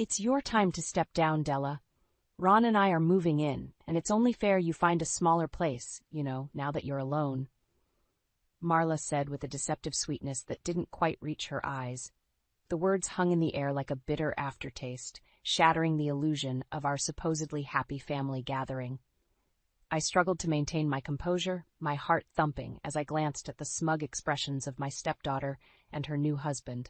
It's your time to step down, Della. Ron and I are moving in, and it's only fair you find a smaller place, now that you're alone. Marla said with a deceptive sweetness that didn't quite reach her eyes. The words hung in the air like a bitter aftertaste, shattering the illusion of our supposedly happy family gathering. I struggled to maintain my composure, my heart thumping as I glanced at the smug expressions of my stepdaughter and her new husband.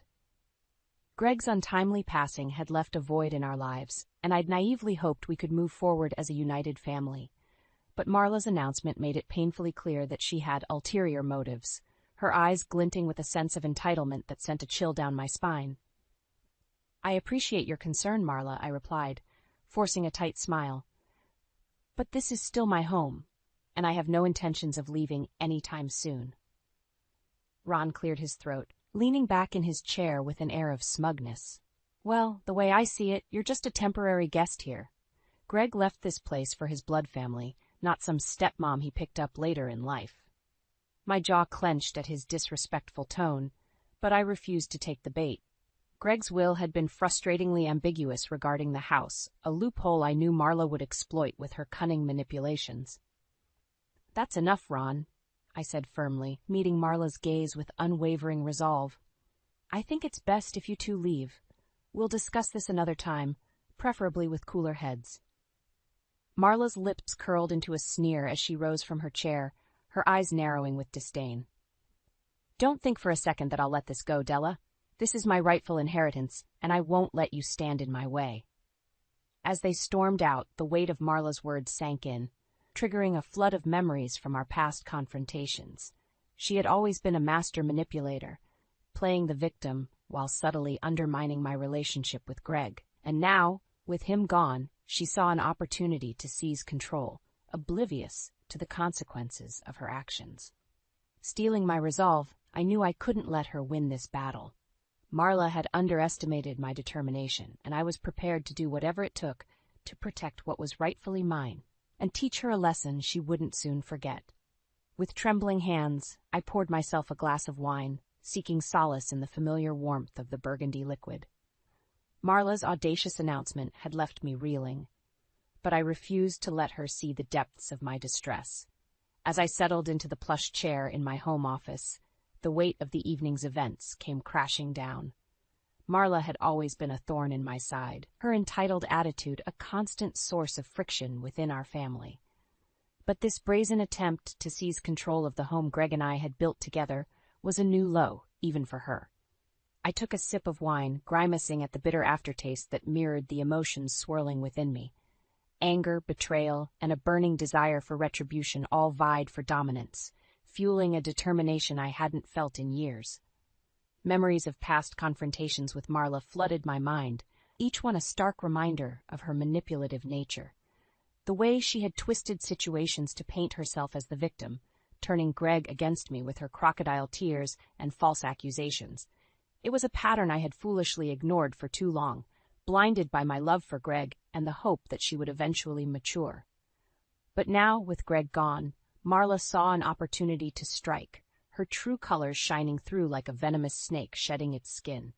Greg's untimely passing had left a void in our lives, and I'd naively hoped we could move forward as a united family. But Marla's announcement made it painfully clear that she had ulterior motives, her eyes glinting with a sense of entitlement that sent a chill down my spine. I appreciate your concern, Marla, I replied, forcing a tight smile. But this is still my home, and I have no intentions of leaving any time soon. Ron cleared his throat, leaning back in his chair with an air of smugness. Well, the way I see it, you're just a temporary guest here. Greg left this place for his blood family, not some stepmom he picked up later in life. My jaw clenched at his disrespectful tone, but I refused to take the bait. Greg's will had been frustratingly ambiguous regarding the house, a loophole I knew Marla would exploit with her cunning manipulations. That's enough, Ron, I said firmly, meeting Marla's gaze with unwavering resolve. I think it's best if you two leave. We'll discuss this another time, preferably with cooler heads. Marla's lips curled into a sneer as she rose from her chair, her eyes narrowing with disdain. Don't think for a second that I'll let this go, Della. This is my rightful inheritance, and I won't let you stand in my way. As they stormed out, the weight of Marla's words sank in, triggering a flood of memories from our past confrontations. She had always been a master manipulator, playing the victim while subtly undermining my relationship with Greg. And now, with him gone, she saw an opportunity to seize control, oblivious to the consequences of her actions. Steeling my resolve, I knew I couldn't let her win this battle. Marla had underestimated my determination, and I was prepared to do whatever it took to protect what was rightfully mine and teach her a lesson she wouldn't soon forget. With trembling hands, I poured myself a glass of wine, seeking solace in the familiar warmth of the burgundy liquid. Marla's audacious announcement had left me reeling, but I refused to let her see the depths of my distress. As I settled into the plush chair in my home office, the weight of the evening's events came crashing down. Marla had always been a thorn in my side, her entitled attitude a constant source of friction within our family. But this brazen attempt to seize control of the home Greg and I had built together was a new low, even for her. I took a sip of wine, grimacing at the bitter aftertaste that mirrored the emotions swirling within me. Anger, betrayal, and a burning desire for retribution all vied for dominance, fueling a determination I hadn't felt in years. Memories of past confrontations with Marla flooded my mind, each one a stark reminder of her manipulative nature. The way she had twisted situations to paint herself as the victim, turning Greg against me with her crocodile tears and false accusations. It was a pattern I had foolishly ignored for too long, blinded by my love for Greg and the hope that she would eventually mature. But now, with Greg gone, Marla saw an opportunity to strike, her true colors shining through like a venomous snake shedding its skin.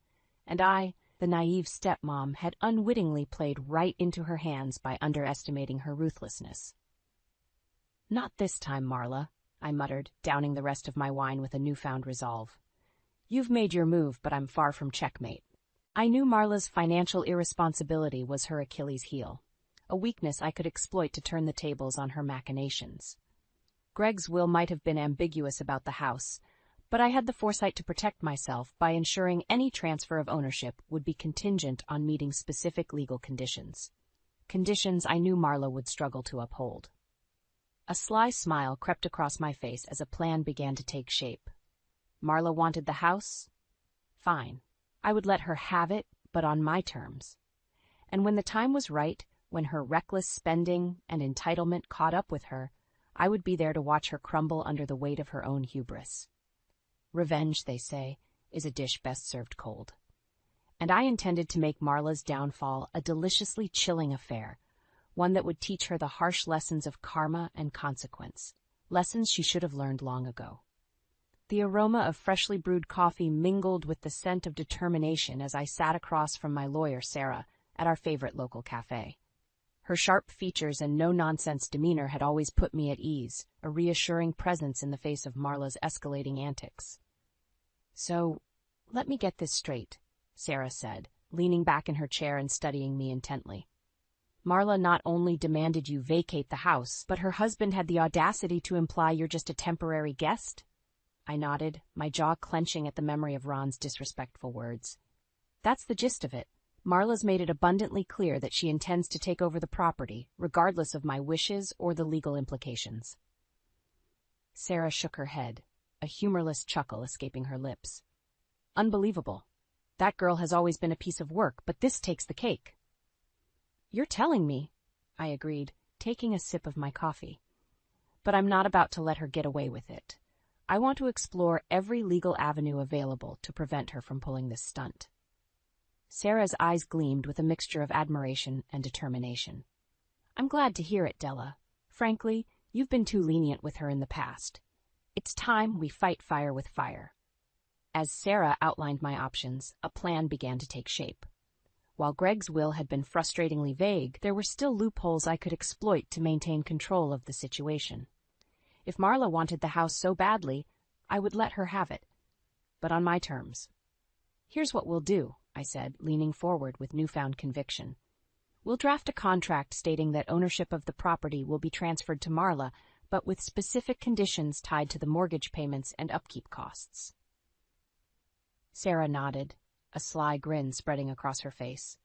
And I, the naive stepmom, had unwittingly played right into her hands by underestimating her ruthlessness. Not this time, Marla, I muttered, downing the rest of my wine with a newfound resolve. You've made your move, but I'm far from checkmate. I knew Marla's financial irresponsibility was her Achilles heel, a weakness I could exploit to turn the tables on her machinations. Greg's will might have been ambiguous about the house, but I had the foresight to protect myself by ensuring any transfer of ownership would be contingent on meeting specific legal conditions. Conditions I knew Marla would struggle to uphold. A sly smile crept across my face as a plan began to take shape. Marla wanted the house? Fine. I would let her have it, but on my terms. And when the time was right, when her reckless spending and entitlement caught up with her, I would be there to watch her crumble under the weight of her own hubris. Revenge, they say, is a dish best served cold. And I intended to make Marla's downfall a deliciously chilling affair, one that would teach her the harsh lessons of karma and consequence, lessons she should have learned long ago. The aroma of freshly brewed coffee mingled with the scent of determination as I sat across from my lawyer, Sarah, at our favorite local cafe. Her sharp features and no-nonsense demeanor had always put me at ease, a reassuring presence in the face of Marla's escalating antics. "So, let me get this straight," Sarah said, leaning back in her chair and studying me intently. "Marla not only demanded you vacate the house, but her husband had the audacity to imply you're just a temporary guest?" I nodded, my jaw clenching at the memory of Ron's disrespectful words. "That's the gist of it. Marla's made it abundantly clear that she intends to take over the property, regardless of my wishes or the legal implications." Sarah shook her head, a humorless chuckle escaping her lips. "Unbelievable. That girl has always been a piece of work, but this takes the cake." "You're telling me," I agreed, taking a sip of my coffee. "But I'm not about to let her get away with it. I want to explore every legal avenue available to prevent her from pulling this stunt." Sarah's eyes gleamed with a mixture of admiration and determination. "I'm glad to hear it, Della. Frankly, you've been too lenient with her in the past. It's time we fight fire with fire." As Sarah outlined my options, a plan began to take shape. While Greg's will had been frustratingly vague, there were still loopholes I could exploit to maintain control of the situation. If Marla wanted the house so badly, I would let her have it, but on my terms. "Here's what we'll do," I said, leaning forward with newfound conviction. "We'll draft a contract stating that ownership of the property will be transferred to Marla, but with specific conditions tied to the mortgage payments and upkeep costs." Sarah nodded, a sly grin spreading across her face.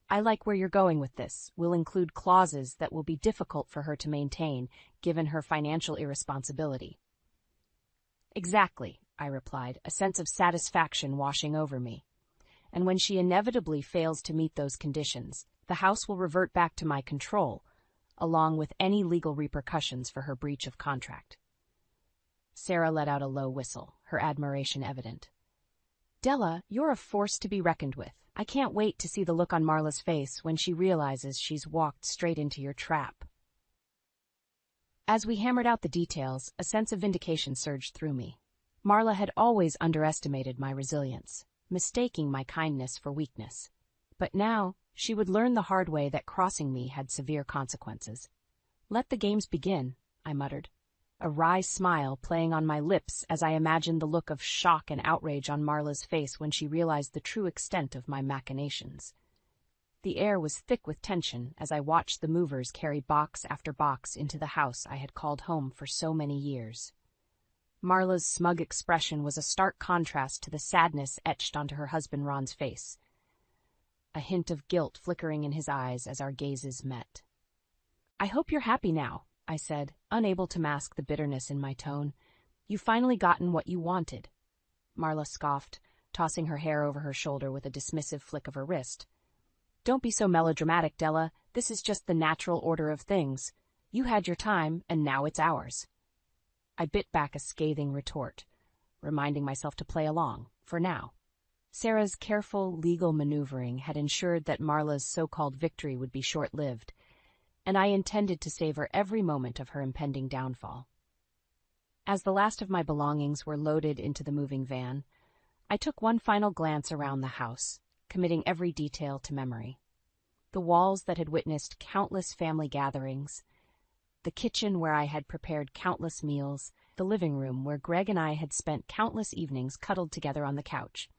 "I like where you're going with this. We'll include clauses that will be difficult for her to maintain, given her financial irresponsibility." "Exactly," I replied, a sense of satisfaction washing over me. "And when she inevitably fails to meet those conditions, the house will revert back to my control, along with any legal repercussions for her breach of contract." Sarah let out a low whistle, her admiration evident. "Della, you're a force to be reckoned with. I can't wait to see the look on Marla's face when she realizes she's walked straight into your trap." As we hammered out the details, a sense of vindication surged through me. Marla had always underestimated my resilience, mistaking my kindness for weakness. But now, she would learn the hard way that crossing me had severe consequences. "Let the games begin," I muttered, a wry smile playing on my lips as I imagined the look of shock and outrage on Marla's face when she realized the true extent of my machinations. The air was thick with tension as I watched the movers carry box after box into the house I had called home for so many years. Marla's smug expression was a stark contrast to the sadness etched onto her husband Ron's face, a hint of guilt flickering in his eyes as our gazes met. "I hope you're happy now," I said, unable to mask the bitterness in my tone. "You've finally gotten what you wanted." Marla scoffed, tossing her hair over her shoulder with a dismissive flick of her wrist. "Don't be so melodramatic, Della. This is just the natural order of things. You had your time, and now it's ours." I bit back a scathing retort, reminding myself to play along, for now. Sarah's careful legal maneuvering had ensured that Marla's so-called victory would be short-lived, and I intended to savor every moment of her impending downfall. As the last of my belongings were loaded into the moving van, I took one final glance around the house, committing every detail to memory. The walls that had witnessed countless family gatherings, the kitchen where I had prepared countless meals, the living room where Greg and I had spent countless evenings cuddled together on the couch.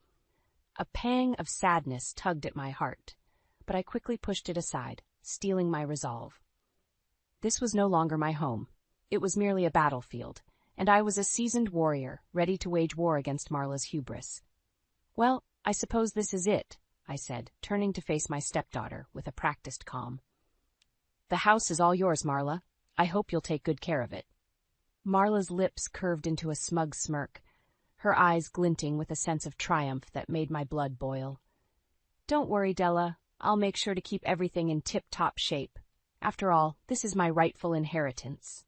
A pang of sadness tugged at my heart, but I quickly pushed it aside, steeling my resolve. This was no longer my home. It was merely a battlefield, and I was a seasoned warrior, ready to wage war against Marla's hubris. "Well, I suppose this is it," I said, turning to face my stepdaughter with a practiced calm. "The house is all yours, Marla. I hope you'll take good care of it." Marla's lips curved into a smug smirk, her eyes glinting with a sense of triumph that made my blood boil. "Don't worry, Della. I'll make sure to keep everything in tip-top shape. After all, this is my rightful inheritance."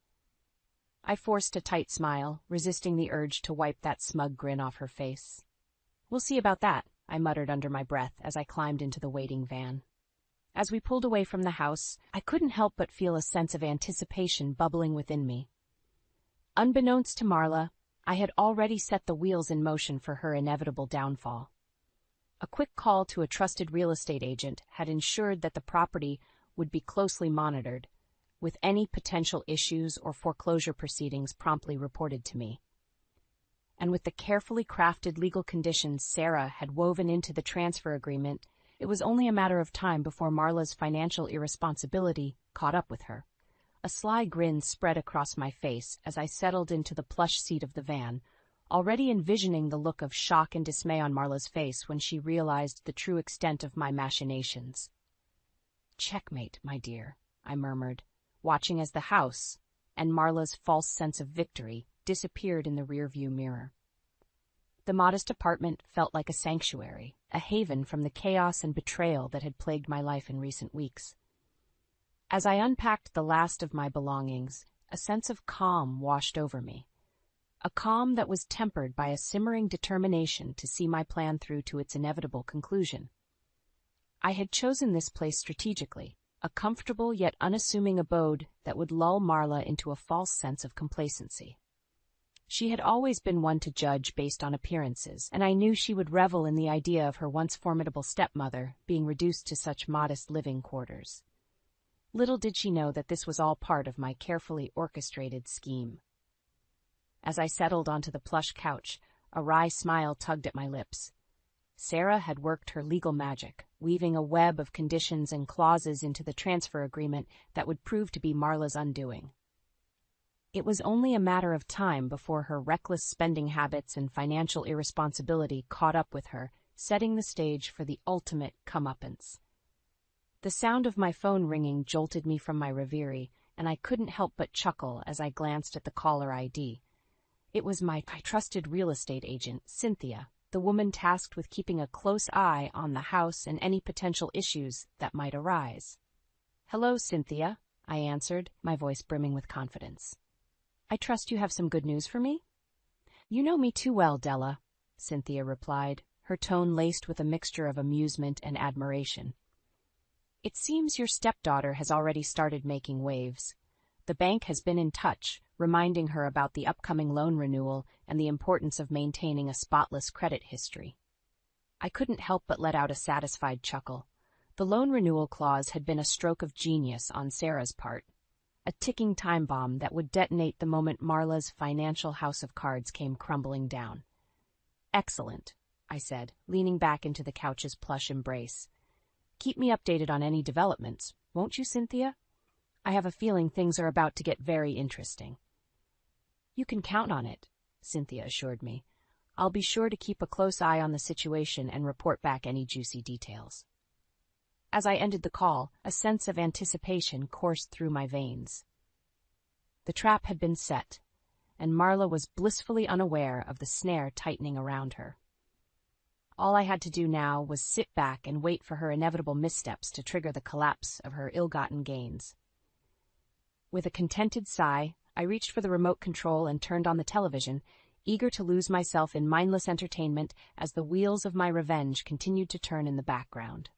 I forced a tight smile, resisting the urge to wipe that smug grin off her face. "We'll see about that," I muttered under my breath as I climbed into the waiting van. As we pulled away from the house, I couldn't help but feel a sense of anticipation bubbling within me. Unbeknownst to Marla, I had already set the wheels in motion for her inevitable downfall. A quick call to a trusted real estate agent had ensured that the property would be closely monitored, with any potential issues or foreclosure proceedings promptly reported to me. And with the carefully crafted legal conditions Sarah had woven into the transfer agreement, it was only a matter of time before Marla's financial irresponsibility caught up with her. A sly grin spread across my face as I settled into the plush seat of the van, already envisioning the look of shock and dismay on Marla's face when she realized the true extent of my machinations. "Checkmate, my dear," I murmured, watching as the house, and Marla's false sense of victory, disappeared in the rearview mirror. The modest apartment felt like a sanctuary, a haven from the chaos and betrayal that had plagued my life in recent weeks. As I unpacked the last of my belongings, a sense of calm washed over me. A calm that was tempered by a simmering determination to see my plan through to its inevitable conclusion. I had chosen this place strategically, a comfortable yet unassuming abode that would lull Marla into a false sense of complacency. She had always been one to judge based on appearances, and I knew she would revel in the idea of her once formidable stepmother being reduced to such modest living quarters. Little did she know that this was all part of my carefully orchestrated scheme. As I settled onto the plush couch, a wry smile tugged at my lips. Sarah had worked her legal magic, weaving a web of conditions and clauses into the transfer agreement that would prove to be Marla's undoing. It was only a matter of time before her reckless spending habits and financial irresponsibility caught up with her, setting the stage for the ultimate comeuppance. The sound of my phone ringing jolted me from my reverie, and I couldn't help but chuckle as I glanced at the caller ID. It was my trusted real estate agent, Cynthia, the woman tasked with keeping a close eye on the house and any potential issues that might arise. "Hello, Cynthia," I answered, my voice brimming with confidence. "I trust you have some good news for me?" "You know me too well, Della," Cynthia replied, her tone laced with a mixture of amusement and admiration. "It seems your stepdaughter has already started making waves. The bank has been in touch, reminding her about the upcoming loan renewal and the importance of maintaining a spotless credit history." I couldn't help but let out a satisfied chuckle. The loan renewal clause had been a stroke of genius on Sarah's part, a ticking time bomb that would detonate the moment Marla's financial house of cards came crumbling down. "Excellent," I said, leaning back into the couch's plush embrace. "Keep me updated on any developments, won't you, Cynthia? I have a feeling things are about to get very interesting." "You can count on it," Cynthia assured me. "I'll be sure to keep a close eye on the situation and report back any juicy details." As I ended the call, a sense of anticipation coursed through my veins. The trap had been set, and Marla was blissfully unaware of the snare tightening around her. All I had to do now was sit back and wait for her inevitable missteps to trigger the collapse of her ill-gotten gains. With a contented sigh, I reached for the remote control and turned on the television, eager to lose myself in mindless entertainment as the wheels of my revenge continued to turn in the background.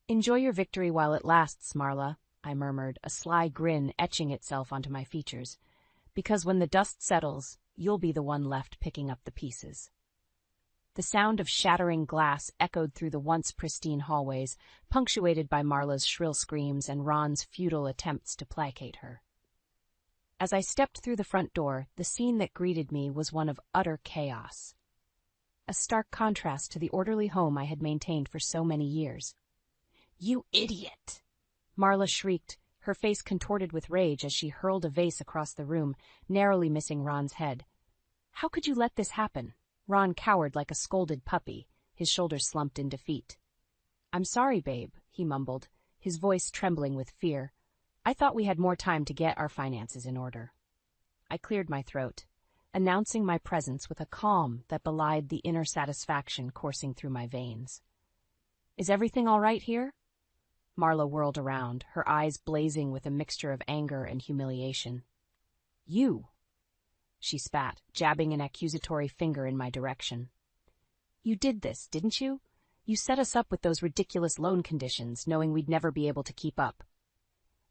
"Enjoy your victory while it lasts, Marla," I murmured, a sly grin etching itself onto my features, "because when the dust settles, you'll be the one left picking up the pieces." The sound of shattering glass echoed through the once pristine hallways, punctuated by Marla's shrill screams and Ron's futile attempts to placate her. As I stepped through the front door, the scene that greeted me was one of utter chaos. A stark contrast to the orderly home I had maintained for so many years. "You idiot!" Marla shrieked, her face contorted with rage as she hurled a vase across the room, narrowly missing Ron's head. "How could you let this happen?" Ron cowered like a scolded puppy, his shoulders slumped in defeat. "I'm sorry, babe," he mumbled, his voice trembling with fear. "I thought we had more time to get our finances in order." I cleared my throat, announcing my presence with a calm that belied the inner satisfaction coursing through my veins. "Is everything all right here?" Marla whirled around, her eyes blazing with a mixture of anger and humiliation. "You!" she spat, jabbing an accusatory finger in my direction. "You did this, didn't you? You set us up with those ridiculous loan conditions, knowing we'd never be able to keep up."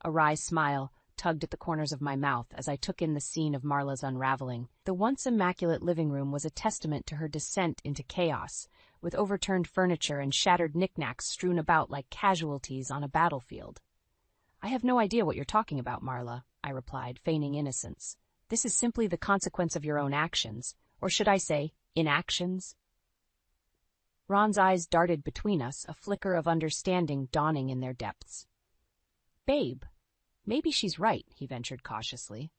A wry smile tugged at the corners of my mouth as I took in the scene of Marla's unraveling. The once immaculate living room was a testament to her descent into chaos, with overturned furniture and shattered knickknacks strewn about like casualties on a battlefield. "I have no idea what you're talking about, Marla," I replied, feigning innocence. "This is simply the consequence of your own actions, or should I say, inactions?" Ron's eyes darted between us, a flicker of understanding dawning in their depths. "Babe, maybe she's right," he ventured cautiously.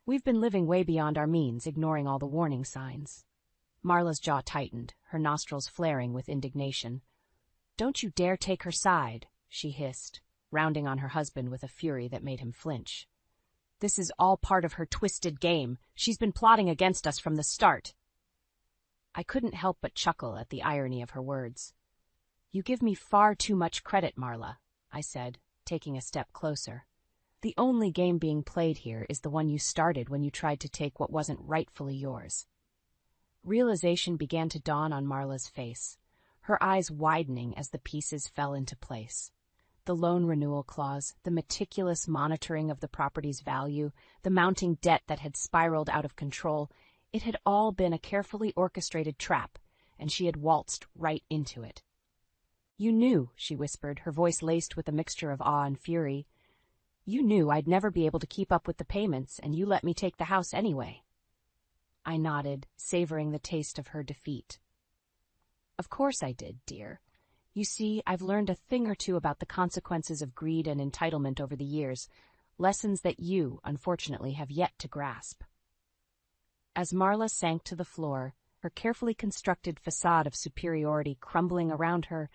"We've been living way beyond our means, ignoring all the warning signs." Marla's jaw tightened, her nostrils flaring with indignation. "Don't you dare take her side," she hissed, rounding on her husband with a fury that made him flinch. "This is all part of her twisted game. She's been plotting against us from the start." I couldn't help but chuckle at the irony of her words. "You give me far too much credit, Marla," I said, taking a step closer. "The only game being played here is the one you started when you tried to take what wasn't rightfully yours." Realization began to dawn on Marla's face, her eyes widening as the pieces fell into place. The loan renewal clause, the meticulous monitoring of the property's value, the mounting debt that had spiraled out of control, it had all been a carefully orchestrated trap, and she had waltzed right into it. "You knew," she whispered, her voice laced with a mixture of awe and fury. "You knew I'd never be able to keep up with the payments, and you let me take the house anyway." I nodded, savoring the taste of her defeat. "Of course I did, dear. You see, I've learned a thing or two about the consequences of greed and entitlement over the years, lessons that you, unfortunately, have yet to grasp." As Marla sank to the floor, her carefully constructed facade of superiority crumbling around her,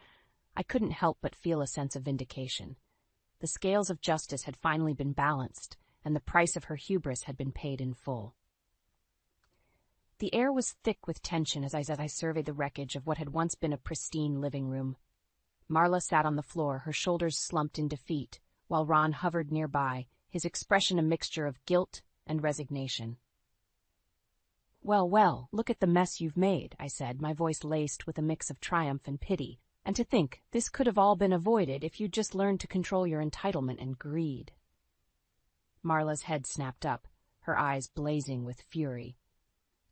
I couldn't help but feel a sense of vindication. The scales of justice had finally been balanced, and the price of her hubris had been paid in full. The air was thick with tension as I surveyed the wreckage of what had once been a pristine living room. Marla sat on the floor, her shoulders slumped in defeat, while Ron hovered nearby, his expression a mixture of guilt and resignation. "Well, well, look at the mess you've made," I said, my voice laced with a mix of triumph and pity. "And to think, this could have all been avoided if you'd just learned to control your entitlement and greed." Marla's head snapped up, her eyes blazing with fury.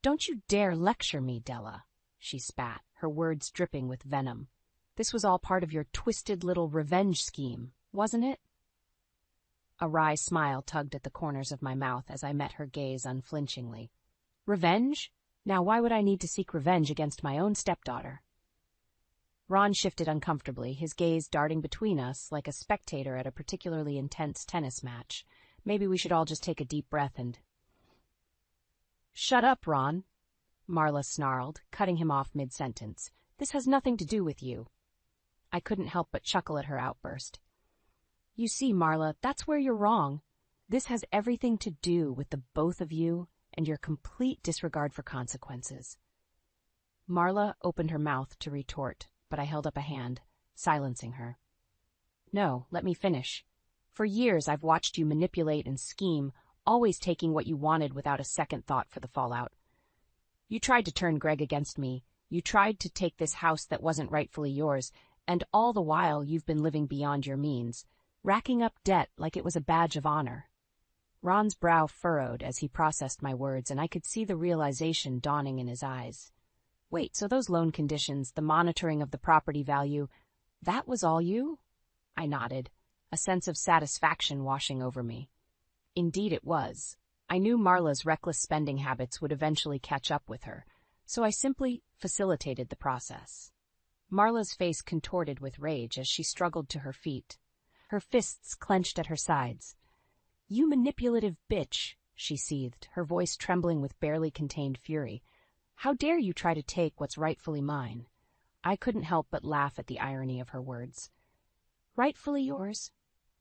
"Don't you dare lecture me, Della," she spat, her words dripping with venom. "This was all part of your twisted little revenge scheme, wasn't it?" A wry smile tugged at the corners of my mouth as I met her gaze unflinchingly. "Revenge? Now why would I need to seek revenge against my own stepdaughter?" Ron shifted uncomfortably, his gaze darting between us like a spectator at a particularly intense tennis match. Maybe we should all just take a deep breath and... "Shut up, Ron," Marla snarled, cutting him off mid-sentence. "This has nothing to do with you." I couldn't help but chuckle at her outburst. "You see, Marla, that's where you're wrong. This has everything to do with the both of you and your complete disregard for consequences." Marla opened her mouth to retort, but I held up a hand, silencing her. "No, let me finish. For years I've watched you manipulate and scheme, always taking what you wanted without a second thought for the fallout. You tried to turn Greg against me, you tried to take this house that wasn't rightfully yours, and all the while you've been living beyond your means, racking up debt like it was a badge of honor." Ron's brow furrowed as he processed my words, and I could see the realization dawning in his eyes. "Wait, so those loan conditions, the monitoring of the property value, that was all you?" I nodded, a sense of satisfaction washing over me. Indeed it was. I knew Marla's reckless spending habits would eventually catch up with her, so I simply facilitated the process. Marla's face contorted with rage as she struggled to her feet, her fists clenched at her sides. "You manipulative bitch," she seethed, her voice trembling with barely contained fury. "How dare you try to take what's rightfully mine?" I couldn't help but laugh at the irony of her words. "Rightfully yours?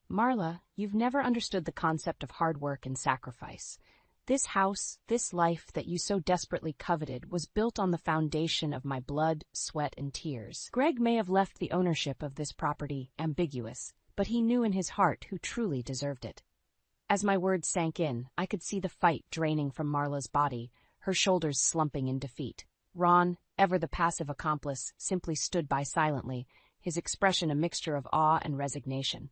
Marla, you've never understood the concept of hard work and sacrifice. This house, this life that you so desperately coveted, was built on the foundation of my blood, sweat, and tears. Greg may have left the ownership of this property ambiguous, but he knew in his heart who truly deserved it." As my words sank in, I could see the fight draining from Marla's body, her shoulders slumping in defeat. Ron, ever the passive accomplice, simply stood by silently, his expression a mixture of awe and resignation.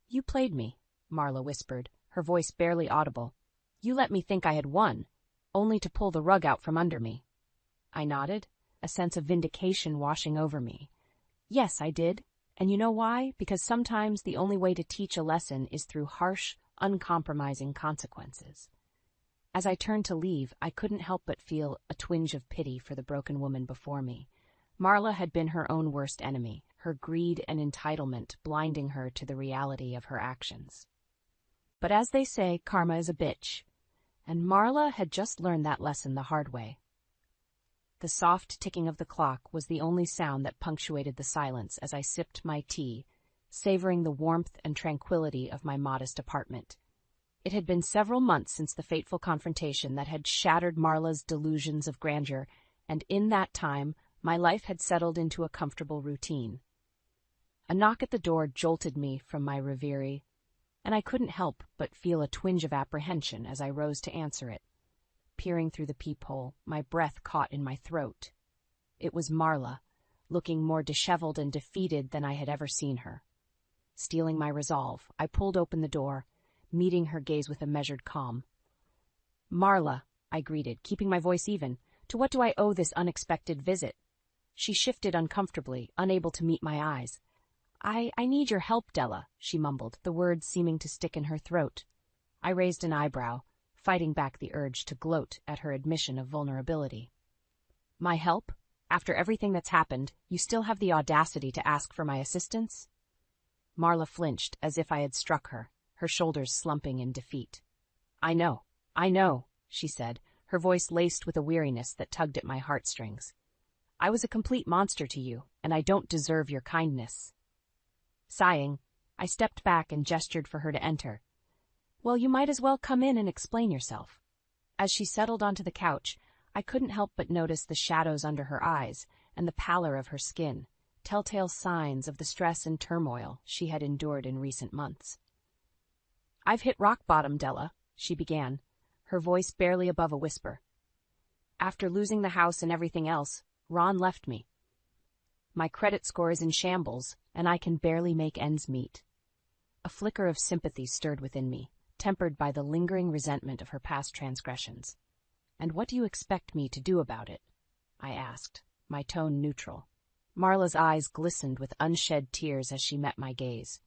"You played me," Marla whispered, her voice barely audible. "You let me think I had won, only to pull the rug out from under me." I nodded. a sense of vindication washing over me. Yes, I did. And you know why? Because sometimes the only way to teach a lesson is through harsh, uncompromising consequences. As I turned to leave, I couldn't help but feel a twinge of pity for the broken woman before me. Marla had been her own worst enemy, her greed and entitlement blinding her to the reality of her actions. But as they say, karma is a bitch, and Marla had just learned that lesson the hard way. The soft ticking of the clock was the only sound that punctuated the silence as I sipped my tea, savoring the warmth and tranquility of my modest apartment. It had been several months since the fateful confrontation that had shattered Marla's delusions of grandeur, and in that time, my life had settled into a comfortable routine. A knock at the door jolted me from my reverie, and I couldn't help but feel a twinge of apprehension as I rose to answer it. Peering through the peephole, my breath caught in my throat. It was Marla, looking more disheveled and defeated than I had ever seen her. Steeling my resolve, I pulled open the door, meeting her gaze with a measured calm. "Marla," I greeted, keeping my voice even, "to what do I owe this unexpected visit?" She shifted uncomfortably, unable to meet my eyes. I need your help, Della," she mumbled, the words seeming to stick in her throat. I raised an eyebrow, fighting back the urge to gloat at her admission of vulnerability. "My help? After everything that's happened, you still have the audacity to ask for my assistance?" Marla flinched as if I had struck her, her shoulders slumping in defeat. I know, she said, her voice laced with a weariness that tugged at my heartstrings. "I was a complete monster to you, and I don't deserve your kindness." Sighing, I stepped back and gestured for her to enter. "Well, you might as well come in and explain yourself." As she settled onto the couch, I couldn't help but notice the shadows under her eyes and the pallor of her skin, telltale signs of the stress and turmoil she had endured in recent months. "I've hit rock bottom, Della," she began, her voice barely above a whisper. "After losing the house and everything else, Ron left me. My credit score is in shambles, and I can barely make ends meet." A flicker of sympathy stirred within me, tempered by the lingering resentment of her past transgressions. "And what do you expect me to do about it?" I asked, my tone neutral. Marla's eyes glistened with unshed tears as she met my gaze.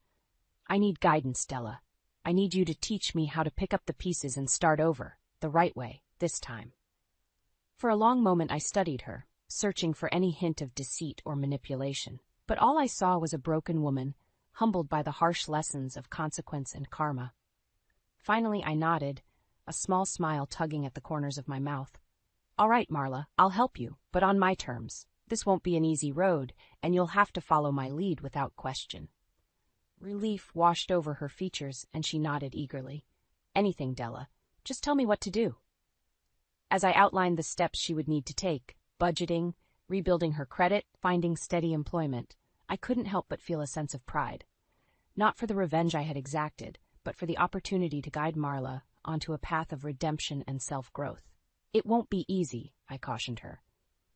"I need guidance, Della. I need you to teach me how to pick up the pieces and start over, the right way, this time." For a long moment I studied her, searching for any hint of deceit or manipulation, but all I saw was a broken woman, humbled by the harsh lessons of consequence and karma. Finally I nodded, a small smile tugging at the corners of my mouth. "All right, Marla, I'll help you, but on my terms. This won't be an easy road, and you'll have to follow my lead without question." Relief washed over her features, and she nodded eagerly. "Anything, Della. Just tell me what to do." As I outlined the steps she would need to take, budgeting, rebuilding her credit, finding steady employment, I couldn't help but feel a sense of pride. Not for the revenge I had exacted, but for the opportunity to guide Marla onto a path of redemption and self-growth. "It won't be easy," I cautioned her.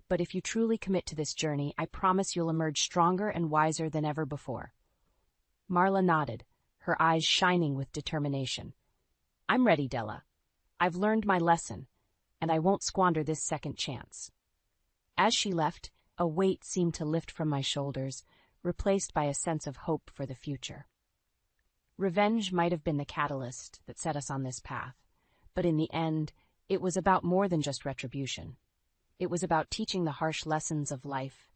"But if you truly commit to this journey, I promise you'll emerge stronger and wiser than ever before." Marla nodded, her eyes shining with determination. "I'm ready, Della. I've learned my lesson, and I won't squander this second chance." As she left, a weight seemed to lift from my shoulders, replaced by a sense of hope for the future. Revenge might have been the catalyst that set us on this path, but in the end, it was about more than just retribution. It was about teaching the harsh lessons of life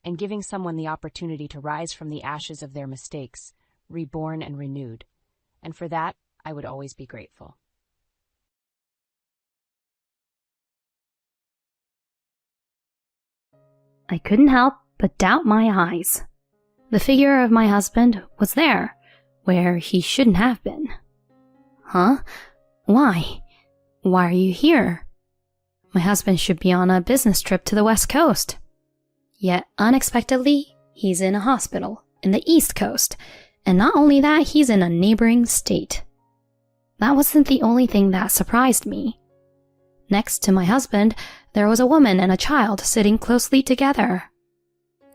and giving someone the opportunity to rise from the ashes of their mistakes, reborn and renewed. And for that, I would always be grateful. I couldn't help but doubt my eyes. The figure of my husband was there, where he shouldn't have been. Huh? Why? Why are you here? My husband should be on a business trip to the West Coast. Yet, unexpectedly, he's in a hospital in the East Coast, and not only that, he's in a neighboring state. That wasn't the only thing that surprised me. Next to my husband, there was a woman and a child sitting closely together.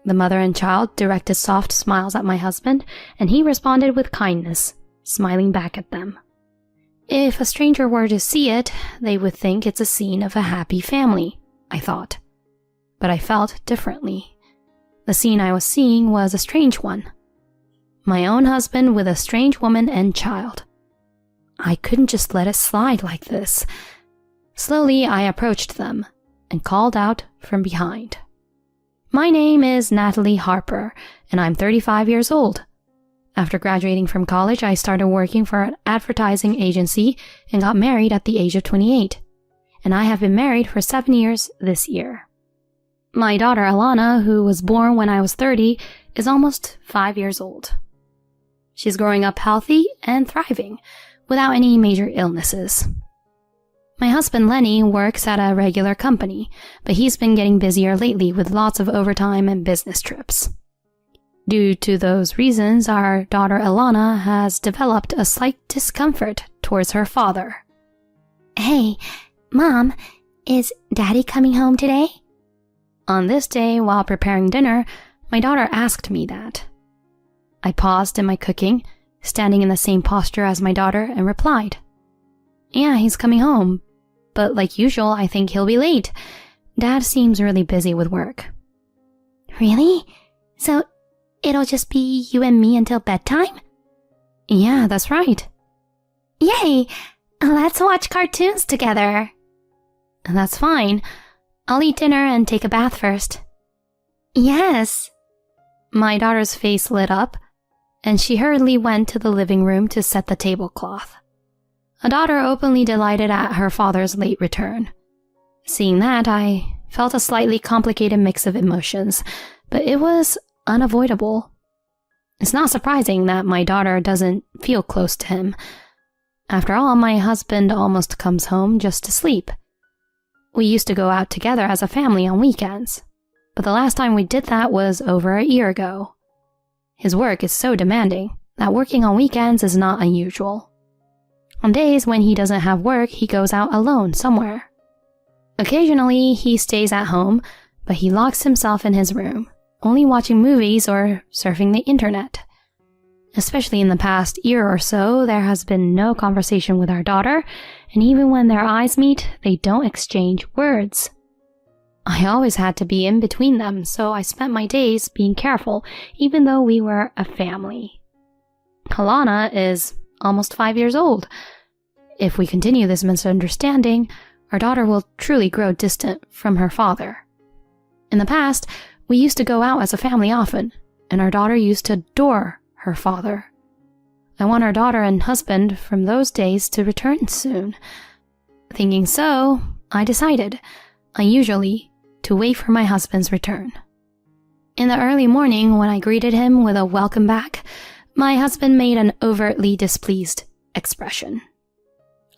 The mother and child directed soft smiles at my husband, and he responded with kindness, smiling back at them. If a stranger were to see it, they would think it's a scene of a happy family, I thought. but I felt differently. The scene I was seeing was a strange one. My own husband with a strange woman and child. I couldn't just let it slide like this. Slowly, I approached them and called out from behind. My name is Natalie Harper, and I'm 35 years old. After graduating from college, I started working for an advertising agency and got married at the age of 28. And I have been married for 7 years this year. My daughter Alana, who was born when I was 30, is almost 5 years old. She's growing up healthy and thriving, without any major illnesses. My husband Lenny works at a regular company, but he's been getting busier lately with lots of overtime and business trips. Due to those reasons, our daughter Alana has developed a slight discomfort towards her father. Hey, Mom, is Daddy coming home today? On this day, while preparing dinner, my daughter asked me that. I paused in my cooking, standing in the same posture as my daughter, and replied, "Yeah, he's coming home, but like usual, I think he'll be late. Dad seems really busy with work." Really? So it'll just be you and me until bedtime? Yeah, that's right. Yay! Let's watch cartoons together. That's fine. I'll eat dinner and take a bath first. Yes. My daughter's face lit up, and she hurriedly went to the living room to set the tablecloth. A daughter openly delighted at her father's late return. Seeing that, I felt a slightly complicated mix of emotions, but it was unavoidable. It's not surprising that my daughter doesn't feel close to him. After all, my husband almost comes home just to sleep. We used to go out together as a family on weekends, but the last time we did that was over a year ago. His work is so demanding that working on weekends is not unusual. On days when he doesn't have work, he goes out alone somewhere. Occasionally, he stays at home, but he locks himself in his room, only watching movies or surfing the internet. Especially in the past year or so, there has been no conversation with our daughter, and even when their eyes meet, they don't exchange words. I always had to be in between them, so I spent my days being careful, even though we were a family. Alana is almost 5 years old. If we continue this misunderstanding, our daughter will truly grow distant from her father. In the past, we used to go out as a family often, and our daughter used to adore her father. I want our daughter and husband from those days to return soon. Thinking so, I decided, unusually, to wait for my husband's return. In the early morning, when I greeted him with a welcome back, my husband made an overtly displeased expression.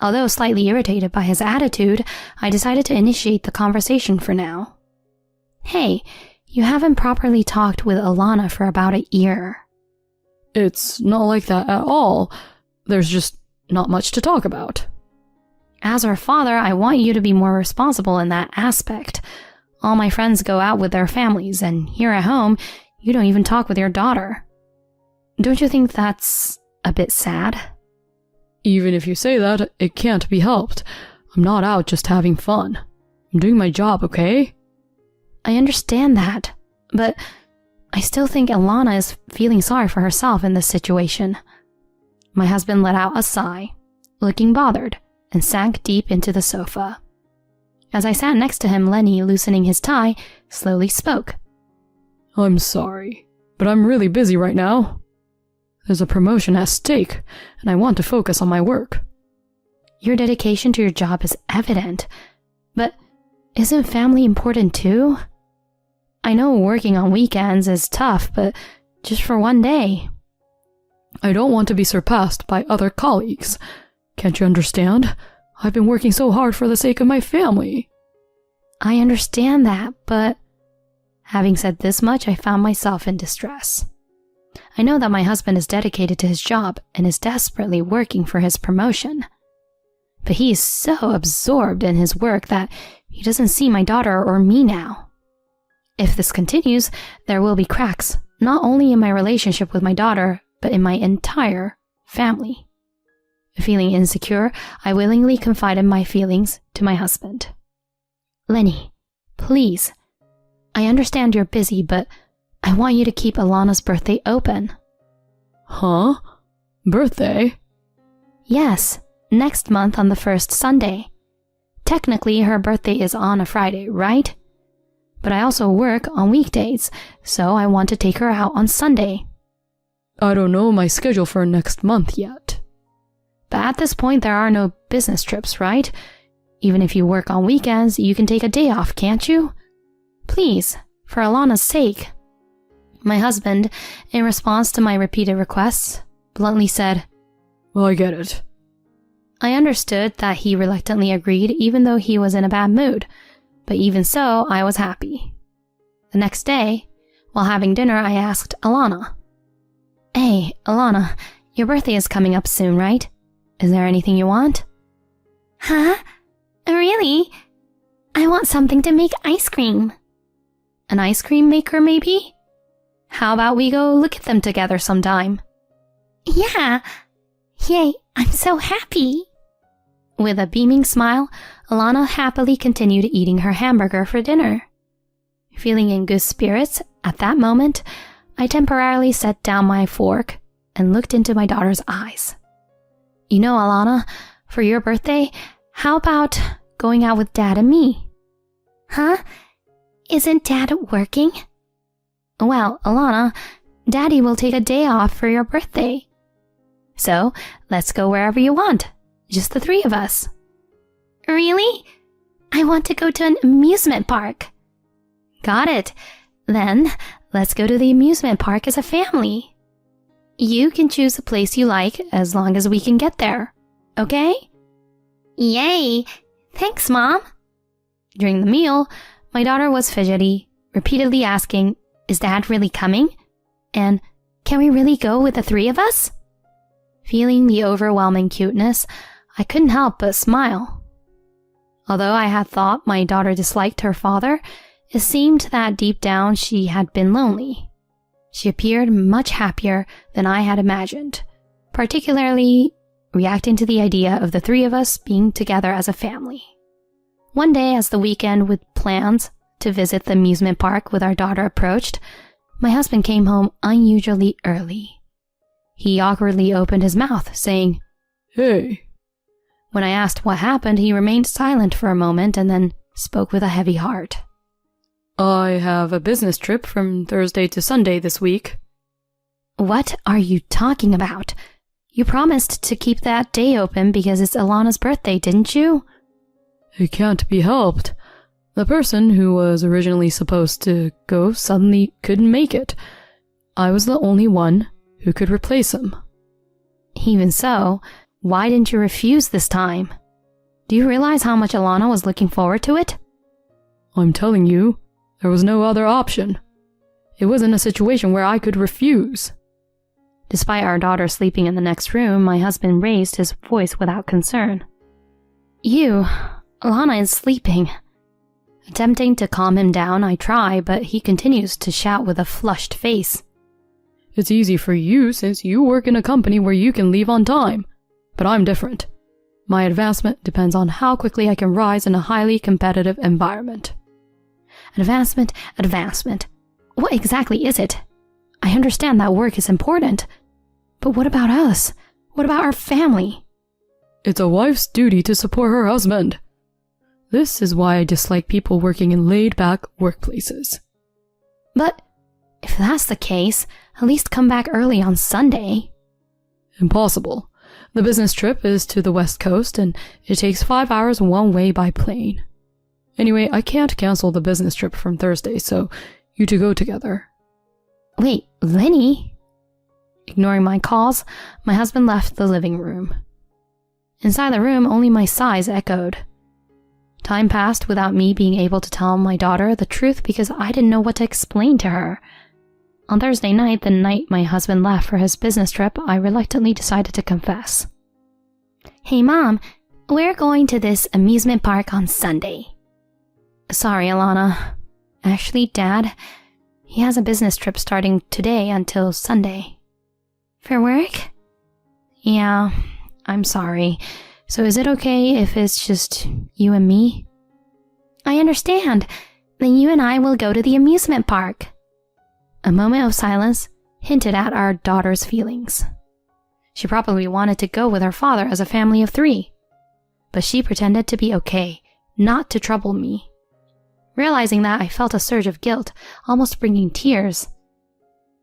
Although slightly irritated by his attitude, I decided to initiate the conversation for now. "Hey, you haven't properly talked with Alana for about a year." "It's not like that at all. There's just not much to talk about." "As her father, I want you to be more responsible in that aspect. All my friends go out with their families, and here at home, you don't even talk with your daughter. Don't you think that's a bit sad?" "Even if you say that, it can't be helped. I'm not out just having fun. I'm doing my job, okay?" "I understand that, but I still think Alana is feeling sorry for herself in this situation." My husband let out a sigh, looking bothered, and sank deep into the sofa. As I sat next to him, Lenny, loosening his tie, slowly spoke. "I'm sorry, but I'm really busy right now. There's a promotion at stake, and I want to focus on my work." "Your dedication to your job is evident, but isn't family important too? I know working on weekends is tough, but just for one day." "I don't want to be surpassed by other colleagues. Can't you understand? I've been working so hard for the sake of my family." "I understand that, but..." Having said this much, I found myself in distress. I know that my husband is dedicated to his job and is desperately working for his promotion. But he is so absorbed in his work that he doesn't see my daughter or me now. If this continues, there will be cracks, not only in my relationship with my daughter, but in my entire family. Feeling insecure, I willingly confided my feelings to my husband. "Lenny, please, I understand you're busy, but I want you to keep Alana's birthday open. Huh? Birthday? Yes, next month on the first Sunday. Technically, her birthday is on a Friday, right? But I also work on weekdays, so I want to take her out on Sunday. I don't know my schedule for next month yet. But at this point, there are no business trips, right? Even if you work on weekends, you can take a day off, can't you? Please, for Alana's sake. My husband, in response to my repeated requests, bluntly said, Well, I get it. I understood that he reluctantly agreed even though he was in a bad mood, but even so, I was happy. The next day, while having dinner, I asked Alana, Hey, Alana, your birthday is coming up soon, right? Is there anything you want? Huh? Really? I want something to make ice cream. An ice cream maker, maybe? How about we go look at them together sometime? Yeah. Yay, I'm so happy. With a beaming smile, Alana happily continued eating her hamburger for dinner. Feeling in good spirits at that moment, I temporarily set down my fork and looked into my daughter's eyes. You know, Alana, for your birthday, how about going out with Dad and me? Huh? Isn't Dad working? Well, Alana, Daddy will take a day off for your birthday. So, let's go wherever you want. Just the three of us. Really? I want to go to an amusement park. Got it. Then, let's go to the amusement park as a family. You can choose the place you like as long as we can get there. Okay? Yay! Thanks, Mom. During the meal, my daughter was fidgety, repeatedly asking, Is Dad really coming? And, Can we really go with the three of us? Feeling the overwhelming cuteness, I couldn't help but smile. Although I had thought my daughter disliked her father, it seemed that deep down she had been lonely. She appeared much happier than I had imagined, particularly reacting to the idea of the three of us being together as a family. One day, as the weekend with plans to visit the amusement park with our daughter approached, my husband came home unusually early. He awkwardly opened his mouth, saying, Hey. When I asked what happened, he remained silent for a moment and then spoke with a heavy heart. I have a business trip from Thursday to Sunday this week. What are you talking about? You promised to keep that day open because it's Alana's birthday, didn't you? It can't be helped. The person who was originally supposed to go suddenly couldn't make it. I was the only one who could replace him. Even so, why didn't you refuse this time? Do you realize how much Alana was looking forward to it? I'm telling you, there was no other option. It wasn't a situation where I could refuse. Despite our daughter sleeping in the next room, my husband raised his voice without concern. Alana is sleeping. Attempting to calm him down, I try, but he continues to shout with a flushed face. It's easy for you since you work in a company where you can leave on time. But I'm different. My advancement depends on how quickly I can rise in a highly competitive environment. Advancement. What exactly is it? I understand that work is important. But what about us? What about our family? It's a wife's duty to support her husband. This is why I dislike people working in laid-back workplaces. But if that's the case, at least come back early on Sunday. Impossible. The business trip is to the West Coast and it takes 5 hours one way by plane. Anyway, I can't cancel the business trip from Thursday, so you two go together. Wait, Lenny? Ignoring my calls, my husband left the living room. Inside the room, only my sighs echoed. Time passed without me being able to tell my daughter the truth because I didn't know what to explain to her. On Thursday night, the night my husband left for his business trip, I reluctantly decided to confess. Hey, Mom, we're going to this amusement park on Sunday. Sorry, Alana. Actually, Dad, he has a business trip starting today until Sunday. For work? Yeah, I'm sorry. So is it okay if it's just you and me? I understand. then you and I will go to the amusement park. A moment of silence hinted at our daughter's feelings. She probably wanted to go with her father as a family of 3. But she pretended to be okay, not to trouble me. Realizing that, I felt a surge of guilt, almost bringing tears.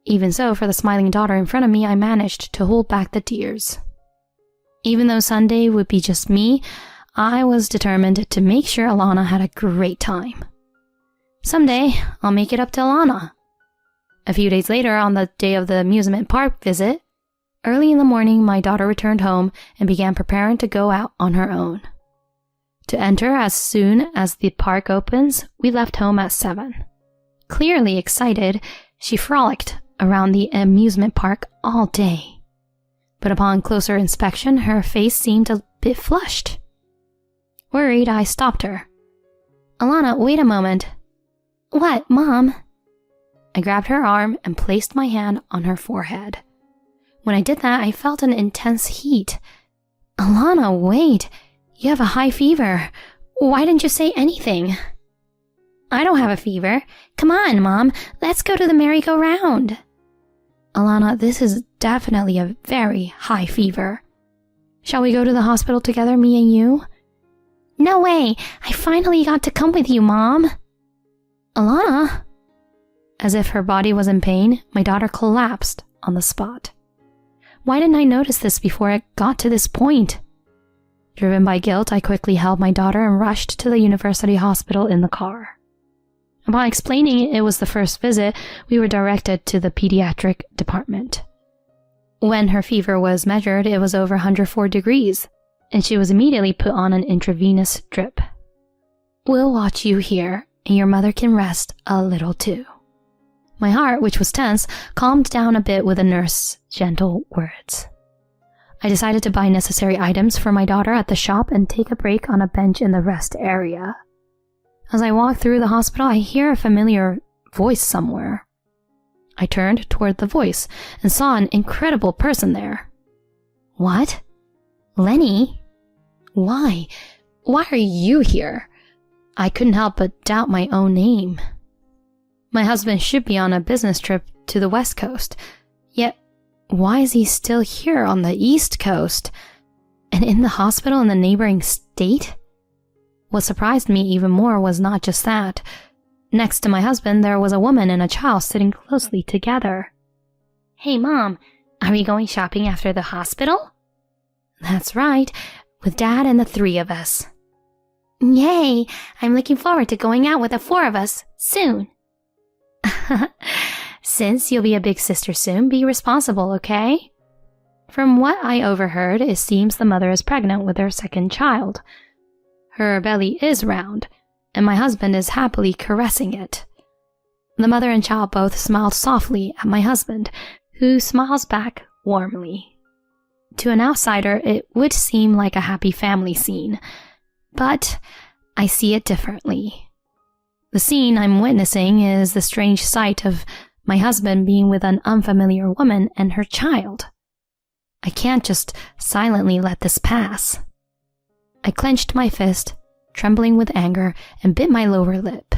Even so, for the smiling daughter in front of me, I managed to hold back the tears. Even though Sunday would be just me, I was determined to make sure Alana had a great time. Someday, I'll make it up to Alana. A few days later, on the day of the amusement park visit, early in the morning, my daughter returned home and began preparing to go out on her own. To enter as soon as the park opens, we left home at 7. Clearly excited, she frolicked around the amusement park all day. But upon closer inspection, her face seemed a bit flushed. Worried, I stopped her. Alana, wait a moment. What, Mom? I grabbed her arm and placed my hand on her forehead. When I did that, I felt an intense heat. Alana, wait. You have a high fever. Why didn't you say anything? I don't have a fever. Come on, Mom. Let's go to the merry-go-round. Alana, this is definitely a very high fever. Shall we go to the hospital together, me and you? No way. I finally got to come with you, Mom. Alana? As if her body was in pain, my daughter collapsed on the spot. Why didn't I notice this before it got to this point? Driven by guilt, I quickly held my daughter and rushed to the university hospital in the car. Upon explaining it was the first visit, we were directed to the pediatric department. When her fever was measured, it was over 104 degrees, and she was immediately put on an intravenous drip. We'll watch you here, and your mother can rest a little too. My heart, which was tense, calmed down a bit with the nurse's gentle words. I decided to buy necessary items for my daughter at the shop and take a break on a bench in the rest area. As I walked through the hospital, I hear a familiar voice somewhere. I turned toward the voice and saw an incredible person there. What? Lenny? Why? Why are you here? I couldn't help but doubt my own name. My husband should be on a business trip to the West Coast, yet why is he still here on the East Coast and in the hospital in the neighboring state? What surprised me even more was not just that. Next to my husband, there was a woman and a child sitting closely together. Hey, Mom, are we going shopping after the hospital? That's right, with Dad and the 3 of us. Yay! I'm looking forward to going out with the 4 of us soon. Since you'll be a big sister soon, be responsible, okay? From what I overheard, it seems the mother is pregnant with her second child. Her belly is round, and my husband is happily caressing it. The mother and child both smiled softly at my husband, who smiles back warmly. To an outsider, it would seem like a happy family scene, but I see it differently. The scene I'm witnessing is the strange sight of my husband being with an unfamiliar woman and her child. I can't just silently let this pass. I clenched my fist, trembling with anger, and bit my lower lip.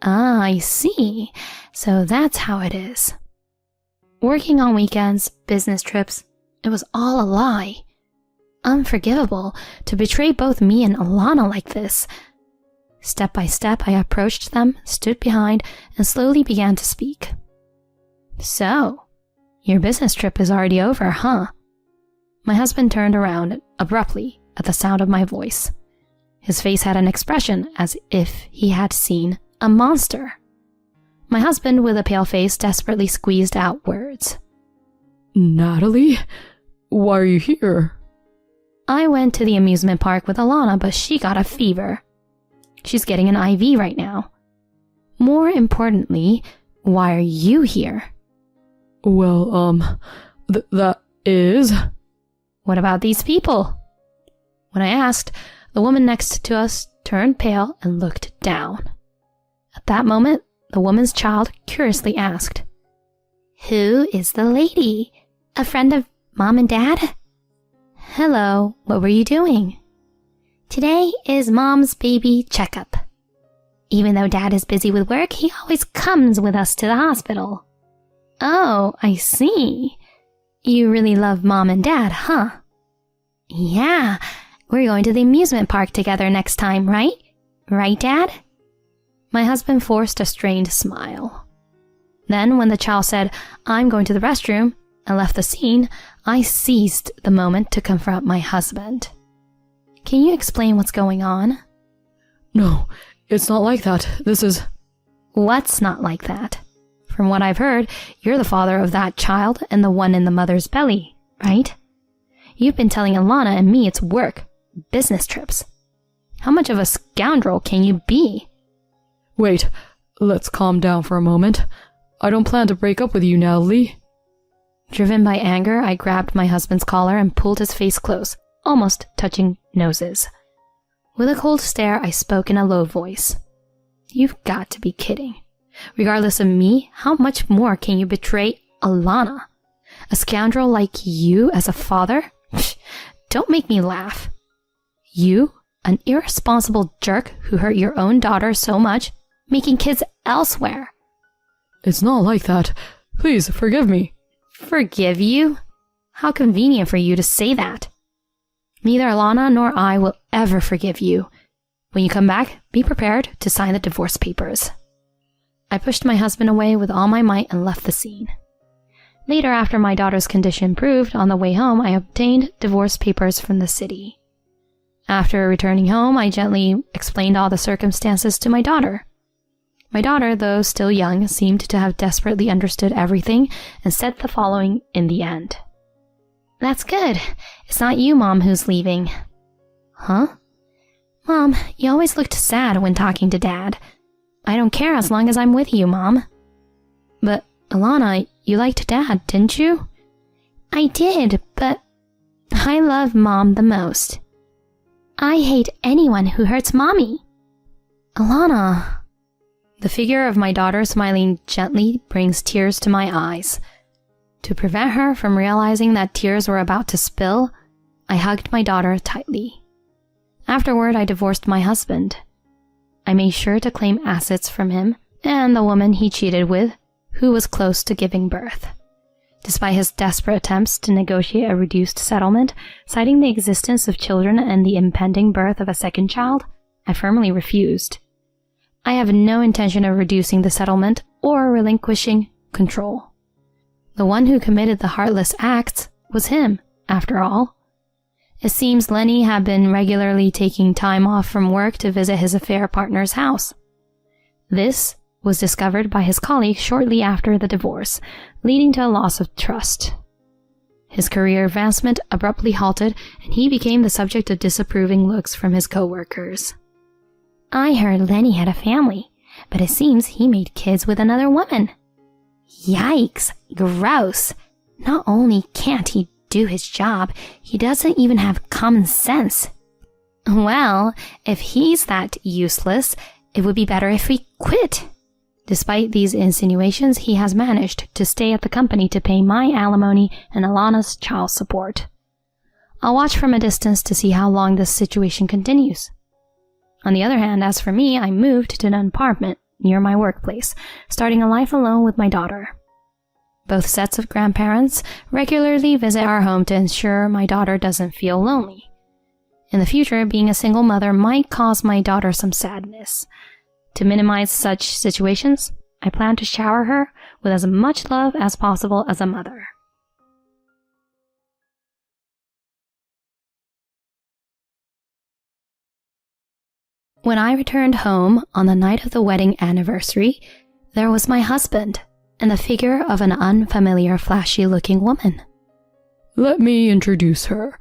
Ah, I see. So that's how it is. Working on weekends, business trips, it was all a lie. Unforgivable to betray both me and Alana like this. Step by step, I approached them, stood behind, and slowly began to speak. So, your business trip is already over, huh? My husband turned around abruptly at the sound of my voice. His face had an expression as if he had seen a monster. My husband, with a pale face, desperately squeezed out words. Natalie? Why are you here? I went to the amusement park with Alana, but she got a fever. She's getting an IV right now. More importantly, why are you here? Well, that is... What about these people? When I asked, the woman next to us turned pale and looked down. At that moment, the woman's child curiously asked, Who is the lady? A friend of Mom and Dad? Hello, what were you doing? Today is Mom's baby checkup. Even though Dad is busy with work, he always comes with us to the hospital. Oh, I see. You really love Mom and Dad, huh? Yeah, we're going to the amusement park together next time, right? Right, Dad? My husband forced a strained smile. Then, when the child said, "I'm going to the restroom," and left the scene, I seized the moment to confront my husband. Can you explain what's going on? No, it's not like that. This is... What's not like that? From what I've heard, you're the father of that child and the one in the mother's belly, right? You've been telling Alana and me it's work, business trips. How much of a scoundrel can you be? Wait, let's calm down for a moment. I don't plan to break up with you now, Lee. Driven by anger, I grabbed my husband's collar and pulled his face close, almost touching noses. With a cold stare, I spoke in a low voice. You've got to be kidding. Regardless of me, how much more can you betray Alana? A scoundrel like you as a father? Don't make me laugh. You, an irresponsible jerk who hurt your own daughter so much, making kids elsewhere. It's not like that. Please, forgive me. Forgive you? How convenient for you to say that. Neither Alana nor I will ever forgive you. When you come back, be prepared to sign the divorce papers. I pushed my husband away with all my might and left the scene. Later, after my daughter's condition improved, on the way home, I obtained divorce papers from the city. After returning home, I gently explained all the circumstances to my daughter. My daughter, though still young, seemed to have desperately understood everything and said the following in the end. That's good. It's not you, Mom, who's leaving. Huh? Mom, you always looked sad when talking to Dad. I don't care as long as I'm with you, Mom. But, Alana, you liked Dad, didn't you? I did, but I love Mom the most. I hate anyone who hurts Mommy. Alana. The figure of my daughter smiling gently brings tears to my eyes. To prevent her from realizing that tears were about to spill, I hugged my daughter tightly. Afterward, I divorced my husband. I made sure to claim assets from him and the woman he cheated with, who was close to giving birth. Despite his desperate attempts to negotiate a reduced settlement, citing the existence of children and the impending birth of a second child, I firmly refused. I have no intention of reducing the settlement or relinquishing control. The one who committed the heartless acts was him, after all. It seems Lenny had been regularly taking time off from work to visit his affair partner's house. This was discovered by his colleague shortly after the divorce, leading to a loss of trust. His career advancement abruptly halted, and he became the subject of disapproving looks from his co-workers. I heard Lenny had a family, but it seems he made kids with another woman. Yikes, gross. Not only can't he do his job, he doesn't even have common sense. Well, if he's that useless, it would be better if we quit. Despite these insinuations, he has managed to stay at the company to pay my alimony and Alana's child support. I'll watch from a distance to see how long this situation continues. On the other hand, as for me, I moved to an apartment near my workplace, starting a life alone with my daughter. Both sets of grandparents regularly visit our home to ensure my daughter doesn't feel lonely. In the future, being a single mother might cause my daughter some sadness. To minimize such situations, I plan to shower her with as much love as possible as a mother. When I returned home on the night of the wedding anniversary, there was my husband and the figure of an unfamiliar, flashy-looking woman. Let me introduce her.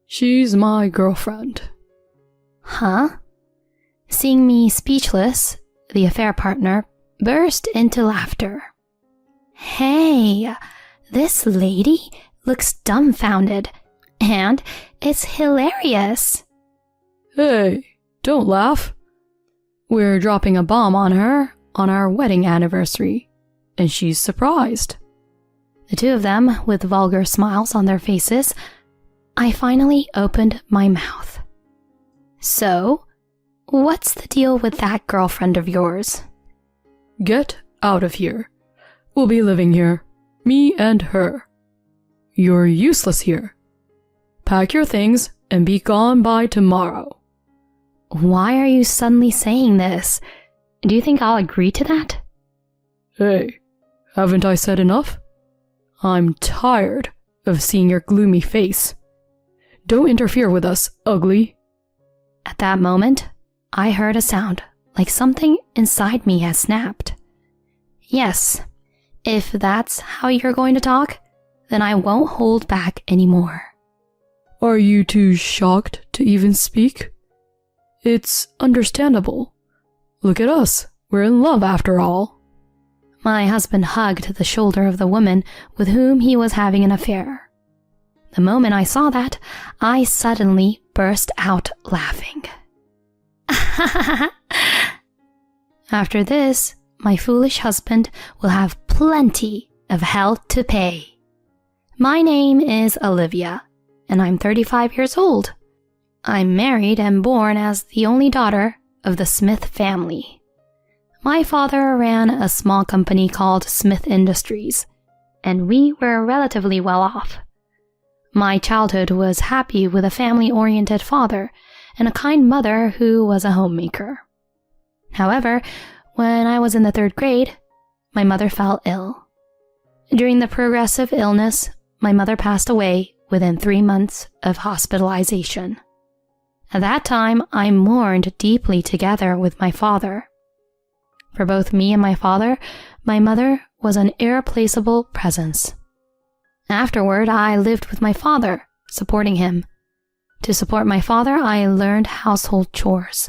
She's my girlfriend. Huh? Seeing me speechless, the affair partner burst into laughter. Hey, this lady looks dumbfounded, and it's hilarious. Hey, don't laugh. We're dropping a bomb on her on our wedding anniversary, and she's surprised. The two of them, with vulgar smiles on their faces, I finally opened my mouth. So, What's the deal with that girlfriend of yours? Get out of here. We'll be living here. Me and her. You're useless here. Pack your things and be gone by tomorrow. Why are you suddenly saying this? Do you think I'll agree to that? Hey, haven't I said enough? I'm tired of seeing your gloomy face. Don't interfere with us, ugly. At that moment, I heard a sound like something inside me had snapped. Yes, if that's how you're going to talk, then I won't hold back anymore. Are you too shocked to even speak? It's understandable. Look at us. We're in love after all. My husband hugged the shoulder of the woman with whom he was having an affair. The moment I saw that, I suddenly burst out laughing. After this, my foolish husband will have plenty of hell to pay. My name is Olivia, and I'm 35 years old. I'm married and born as the only daughter of the Smith family. My father ran a small company called Smith Industries, and we were relatively well off. My childhood was happy with a family-oriented father and a kind mother who was a homemaker. However, when I was in the 3rd grade, my mother fell ill. During the progressive illness, my mother passed away within 3 months of hospitalization. At that time, I mourned deeply together with my father. For both me and my father, my mother was an irreplaceable presence. Afterward, I lived with my father, supporting him. To support my father, I learned household chores.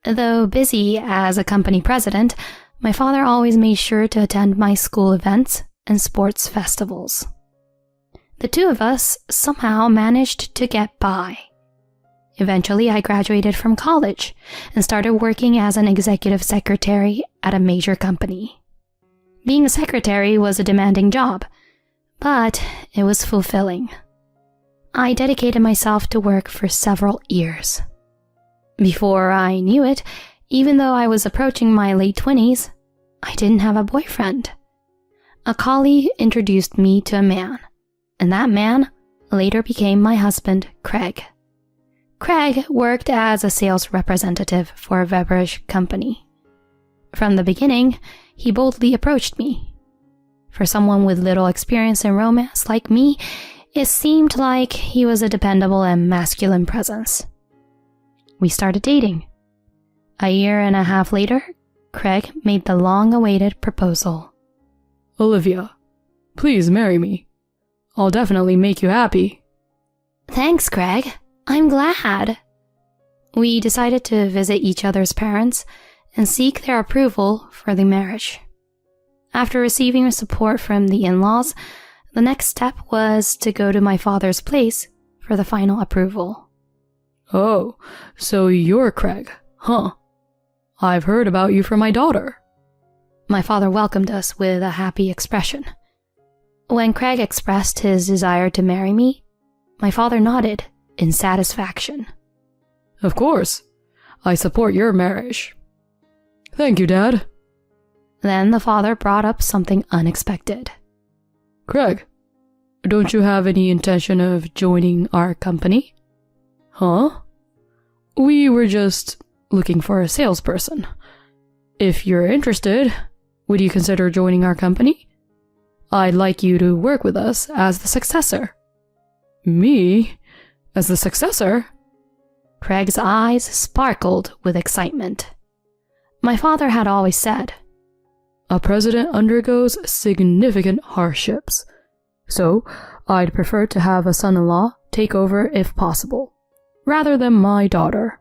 Though busy as a company president, my father always made sure to attend my school events and sports festivals. The two of us somehow managed to get by. Eventually, I graduated from college and started working as an executive secretary at a major company. Being a secretary was a demanding job, but it was fulfilling. I dedicated myself to work for several years. Before I knew it, even though I was approaching my late 20s, I didn't have a boyfriend. A colleague introduced me to a man, and that man later became my husband, Craig. Craig worked as a sales representative for a beverage company. From the beginning, he boldly approached me. For someone with little experience in romance like me, it seemed like he was a dependable and masculine presence. We started dating. A year and a half later, Craig made the long-awaited proposal. Olivia, please marry me. I'll definitely make you happy. Thanks, Craig. I'm glad. We decided to visit each other's parents and seek their approval for the marriage. After receiving support from the in-laws, the next step was to go to my father's place for the final approval. Oh, so you're Craig, huh? I've heard about you from my daughter. My father welcomed us with a happy expression. When Craig expressed his desire to marry me, my father nodded in satisfaction. Of course. I support your marriage. Thank you, Dad. Then the father brought up something unexpected. Craig, don't you have any intention of joining our company? Huh? We were just looking for a salesperson. If you're interested, would you consider joining our company? I'd like you to work with us as the successor. Me? As the successor? Craig's eyes sparkled with excitement. My father had always said, A president undergoes significant hardships, so I'd prefer to have a son-in-law take over if possible, rather than my daughter.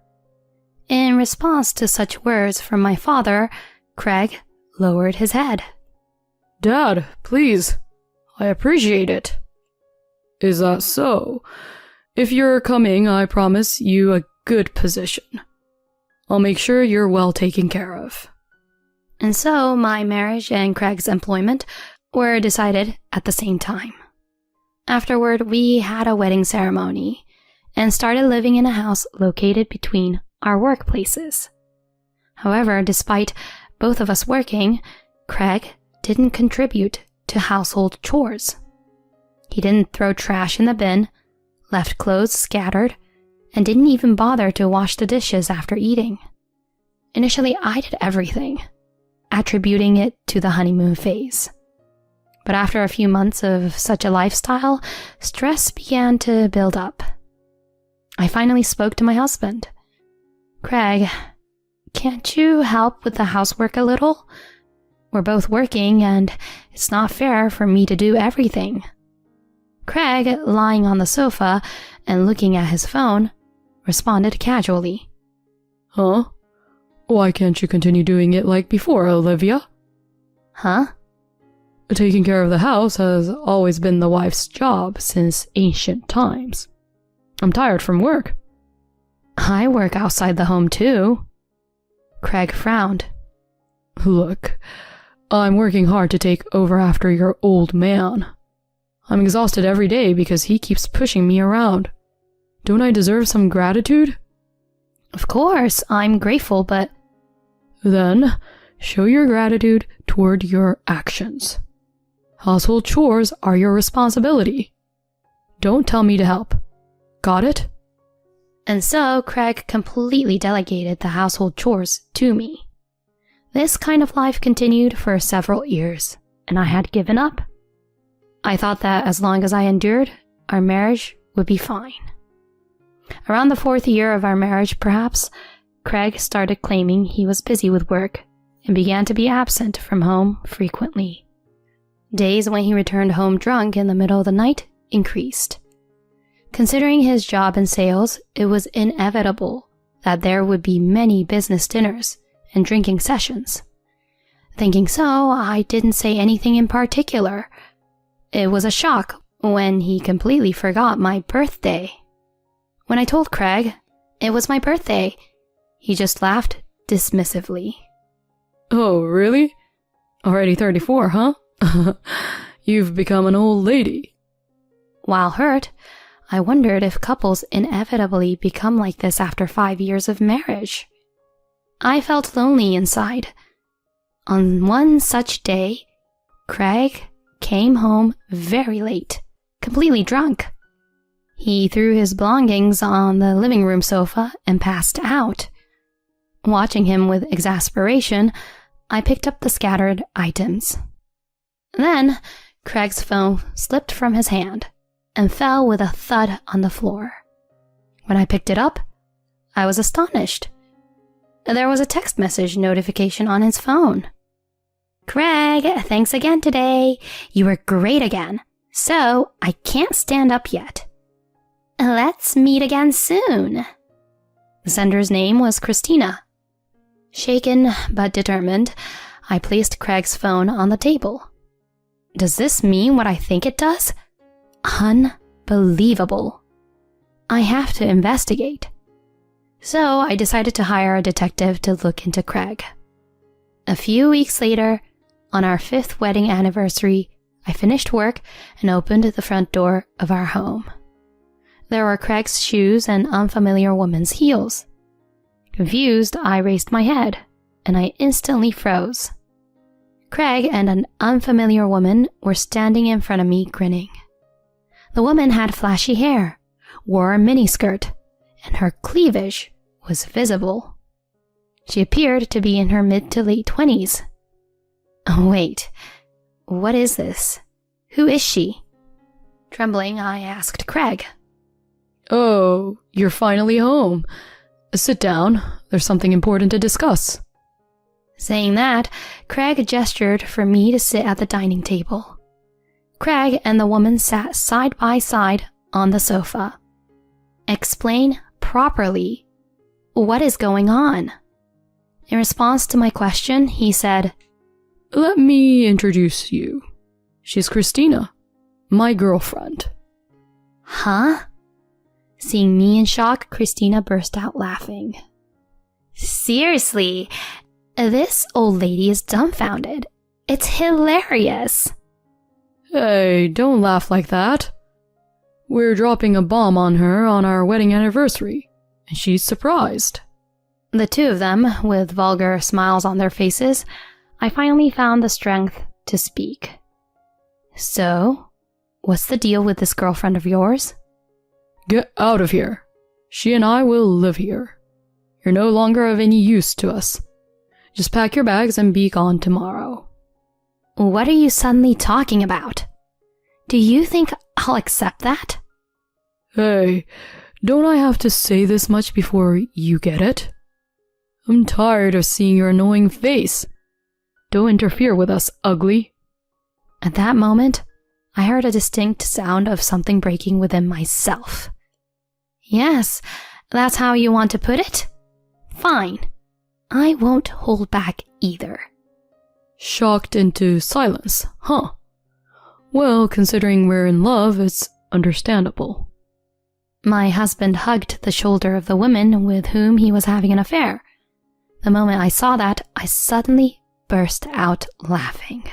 In response to such words from my father, Craig lowered his head. Dad, please. I appreciate it. Is that so? If you're coming, I promise you a good position. I'll make sure you're well taken care of. And so my marriage and Craig's employment were decided at the same time. Afterward, we had a wedding ceremony and started living in a house located between our workplaces. However, despite both of us working, Craig didn't contribute to household chores. He didn't throw trash in the bin, left clothes scattered, and didn't even bother to wash the dishes after eating. Initially, I did everything, attributing it to the honeymoon phase. But after a few months of such a lifestyle, stress began to build up. I finally spoke to my husband. "Craig, can't you help with the housework a little? We're both working and it's not fair for me to do everything." Craig, lying on the sofa and looking at his phone, responded casually. Huh? Why can't you continue doing it like before, Olivia? Huh? Taking care of the house has always been the wife's job since ancient times. I'm tired from work. I work outside the home too. Craig frowned. Look, I'm working hard to take over after your old man. I'm exhausted every day because he keeps pushing me around. Don't I deserve some gratitude? Of course, I'm grateful, but... Then, show your gratitude toward your actions. Household chores are your responsibility. Don't tell me to help. Got it? And so, Craig completely delegated the household chores to me. This kind of life continued for several years, and I had given up. I thought that as long as I endured, our marriage would be fine. Around the 4th year of our marriage, perhaps, Craig started claiming he was busy with work and began to be absent from home frequently. Days when he returned home drunk in the middle of the night increased. Considering his job in sales, it was inevitable that there would be many business dinners and drinking sessions. Thinking so, I didn't say anything in particular. It was a shock when he completely forgot my birthday. When I told Craig it was my birthday, he just laughed dismissively. Oh, really? Already 34, huh? You've become an old lady. While hurt, I wondered if couples inevitably become like this after 5 years of marriage. I felt lonely inside. On one such day, Craig came home very late, completely drunk. He threw his belongings on the living room sofa and passed out. Watching him with exasperation, I picked up the scattered items. Then, Craig's phone slipped from his hand and fell with a thud on the floor. When I picked it up, I was astonished. There was a text message notification on his phone. "Craig, thanks again today. You were great again. So, I can't stand up yet. Let's meet again soon." The sender's name was Christina. Shaken but determined, I placed Craig's phone on the table. Does this mean what I think it does? Unbelievable. I have to investigate. So I decided to hire a detective to look into Craig. A few weeks later, on our 5th wedding anniversary, I finished work and opened the front door of our home. There were Craig's shoes and unfamiliar woman's heels. Confused, I raised my head, and I instantly froze. Craig and an unfamiliar woman were standing in front of me grinning. The woman had flashy hair, wore a miniskirt, and her cleavage was visible. She appeared to be in her mid to late 20s. Oh, wait, what is this? Who is she? Trembling, I asked Craig. Oh, you're finally home. Sit down. There's something important to discuss. Saying that, Craig gestured for me to sit at the dining table. Craig and the woman sat side by side on the sofa. Explain properly. What is going on? In response to my question, he said, Let me introduce you. She's Christina, my girlfriend. Huh? Seeing me in shock, Christina burst out laughing. Seriously, this old lady is dumbfounded. It's hilarious. Hey, don't laugh like that. We're dropping a bomb on her on our wedding anniversary, and she's surprised. The two of them, with vulgar smiles on their faces, I finally found the strength to speak. So, what's the deal with this girlfriend of yours? Get out of here. She and I will live here. You're no longer of any use to us. Just pack your bags and be gone tomorrow. What are you suddenly talking about? Do you think I'll accept that? Hey, don't I have to say this much before you get it? I'm tired of seeing your annoying face. Don't interfere with us, ugly. At that moment, I heard a distinct sound of something breaking within myself. Yes, that's how you want to put it? Fine. I won't hold back either. Shocked into silence, huh? Well, considering we're in love, it's understandable. My husband hugged the shoulder of the woman with whom he was having an affair. The moment I saw that, I suddenly burst out laughing.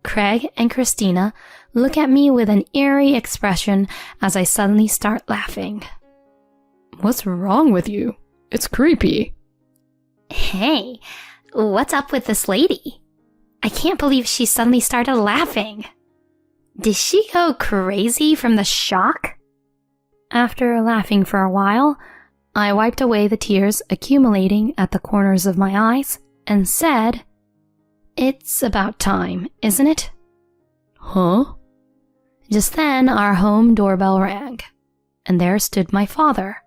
Craig and Christina look at me with an eerie expression as I suddenly start laughing. What's wrong with you? It's creepy. Hey, what's up with this lady? I can't believe she suddenly started laughing. Did she go crazy from the shock? After laughing for a while, I wiped away the tears accumulating at the corners of my eyes and said, "It's about time, isn't it?" Huh? Just then, our home doorbell rang, and there stood my father.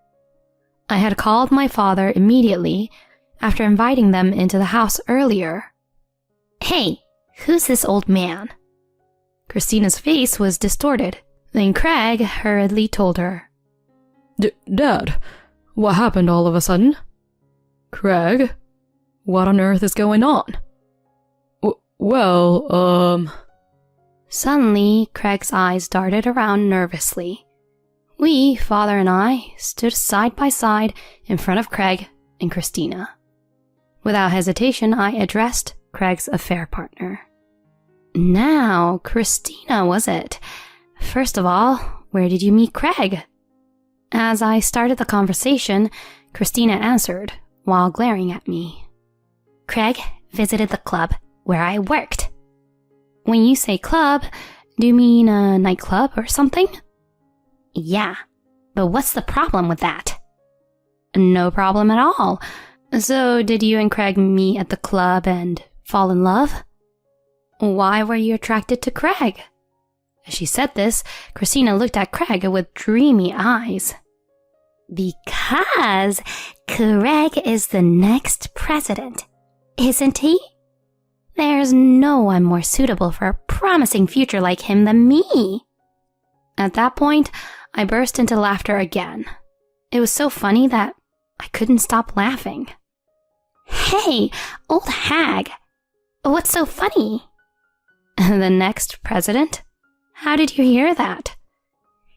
I had called my father immediately after inviting them into the house earlier. "Hey, who's this old man?" Christina's face was distorted. Then Craig hurriedly told her. Dad, what happened all of a sudden? Craig, what on earth is going on? Suddenly, Craig's eyes darted around nervously. We, father and I, stood side by side in front of Craig and Christina. Without hesitation, I addressed Craig's affair partner. Now, Christina, was it? First of all, where did you meet Craig? As I started the conversation, Christina answered while glaring at me. Craig visited the club where I worked. When you say club, do you mean a nightclub or something? Yeah, but what's the problem with that? No problem at all. So did you and Craig meet at the club and fall in love? Why were you attracted to Craig? As she said this, Christina looked at Craig with dreamy eyes. Because Craig is the next president, isn't he? There's no one more suitable for a promising future like him than me. At that point, I burst into laughter again. It was so funny that I couldn't stop laughing. Hey, old hag, what's so funny? The next president? How did you hear that?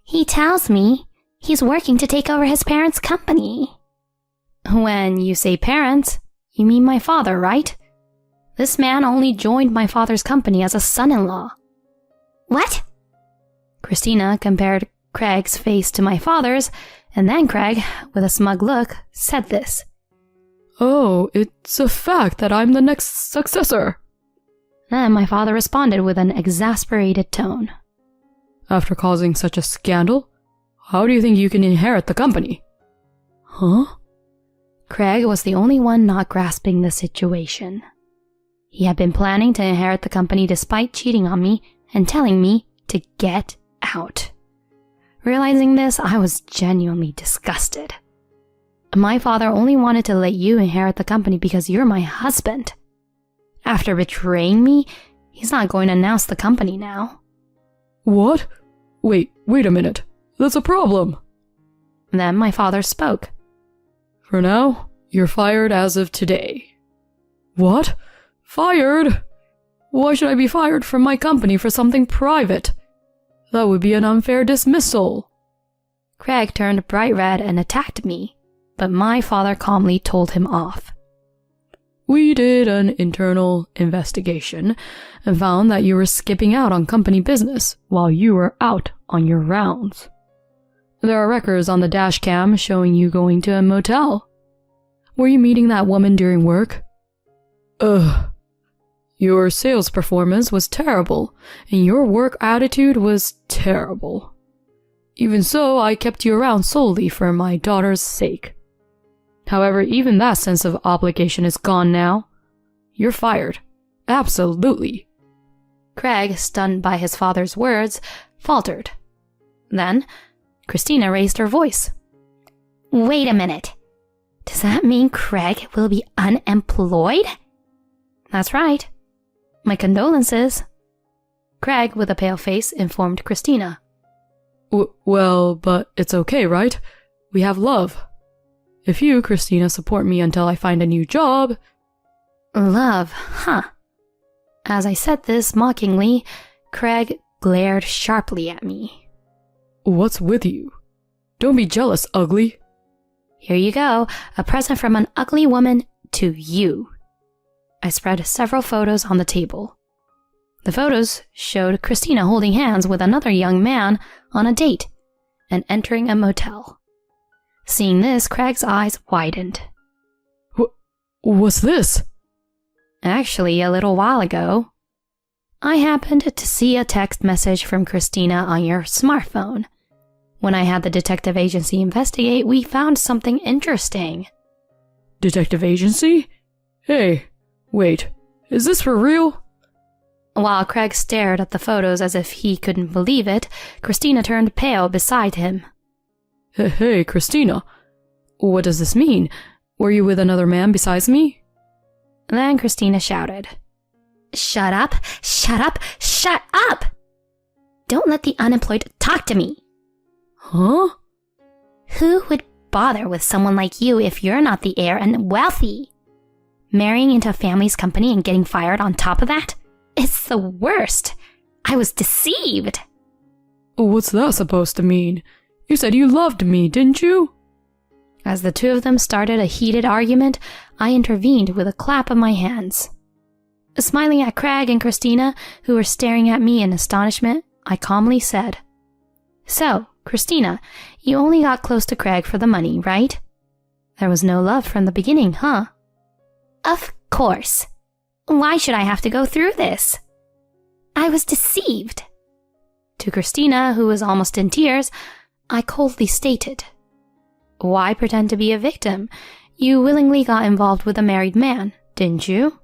He tells me he's working to take over his parents' company. When you say parents, you mean my father, right? This man only joined my father's company as a son-in-law. What? Christina compared Craig's face to my father's, and then Craig, with a smug look, said this. Oh, it's a fact that I'm the next successor. Then my father responded with an exasperated tone. After causing such a scandal, how do you think you can inherit the company? Huh? Craig was the only one not grasping the situation. He had been planning to inherit the company despite cheating on me and telling me to get out. Realizing this, I was genuinely disgusted. My father only wanted to let you inherit the company because you're my husband. After betraying me, he's not going to announce the company now. What? Wait a minute. That's a problem. Then my father spoke. For now, you're fired as of today. What? Fired? Why should I be fired from my company for something private? That would be an unfair dismissal. Craig turned bright red and attacked me, but my father calmly told him off. We did an internal investigation and found that you were skipping out on company business while you were out on your rounds. There are records on the dash cam showing you going to a motel. Were you meeting that woman during work? Ugh. Your sales performance was terrible, and your work attitude was terrible. Even so, I kept you around solely for my daughter's sake. However, even that sense of obligation is gone now. You're fired. Absolutely. Craig, stunned by his father's words, faltered. Then, Christina raised her voice. Wait a minute. Does that mean Craig will be unemployed? That's right. My condolences. Craig, with a pale face, informed Christina. Well, but it's okay, right? We have love. If you, Christina, support me until I find a new job... Love, huh? As I said this mockingly, Craig glared sharply at me. What's with you? Don't be jealous, ugly. Here you go, a present from an ugly woman to you. I spread several photos on the table. The photos showed Christina holding hands with another young man on a date and entering a motel. Seeing this, Craig's eyes widened. What's this? Actually, a little while ago, I happened to see a text message from Christina on your smartphone. When I had the detective agency investigate, we found something interesting. Detective agency? Hey, wait, is this for real? While Craig stared at the photos as if he couldn't believe it, Christina turned pale beside him. Hey, Christina, what does this mean? Were you with another man besides me? Then Christina shouted, Shut up, shut up, shut up! Don't let the unemployed talk to me. Huh? Who would bother with someone like you if you're not the heir and wealthy? Marrying into a family's company and getting fired on top of that? It's the worst. I was deceived. What's that supposed to mean? You said you loved me, didn't you? As the two of them started a heated argument, I intervened with a clap of my hands. Smiling at Craig and Christina, who were staring at me in astonishment, I calmly said, So, Christina, you only got close to Craig for the money, right? There was no love from the beginning, huh? Of course. Why should I have to go through this? I was deceived. To Christina, who was almost in tears, I coldly stated, Why pretend to be a victim? You willingly got involved with a married man, didn't you?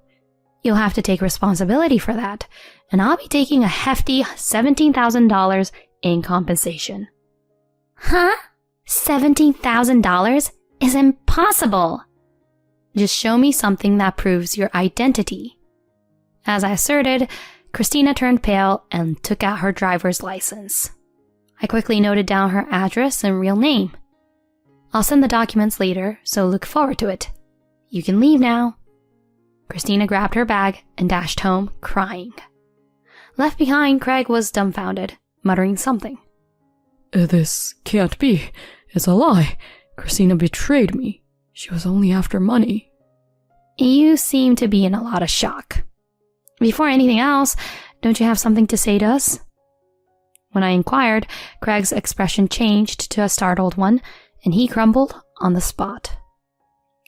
You'll have to take responsibility for that, and I'll be taking a hefty $17,000 in compensation. Huh? $17,000 is impossible. Just show me something that proves your identity. As I asserted, Christina turned pale and took out her driver's license. I quickly noted down her address and real name. I'll send the documents later, so look forward to it. You can leave now. Christina grabbed her bag and dashed home, crying. Left behind, Craig was dumbfounded, muttering something. This can't be. It's a lie. Christina betrayed me. She was only after money. You seem to be in a lot of shock. Before anything else, don't you have something to say to us? When I inquired, Craig's expression changed to a startled one, and he crumbled on the spot.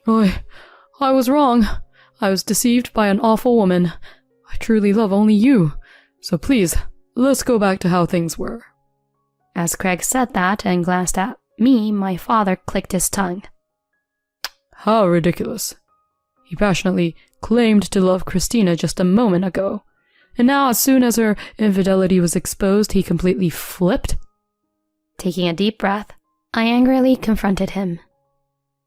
I was wrong. I was deceived by an awful woman. I truly love only you. So please, let's go back to how things were. As Craig said that and glanced at me, my father clicked his tongue. How ridiculous. He passionately claimed to love Christina just a moment ago, and now as soon as her infidelity was exposed, he completely flipped? Taking a deep breath, I angrily confronted him.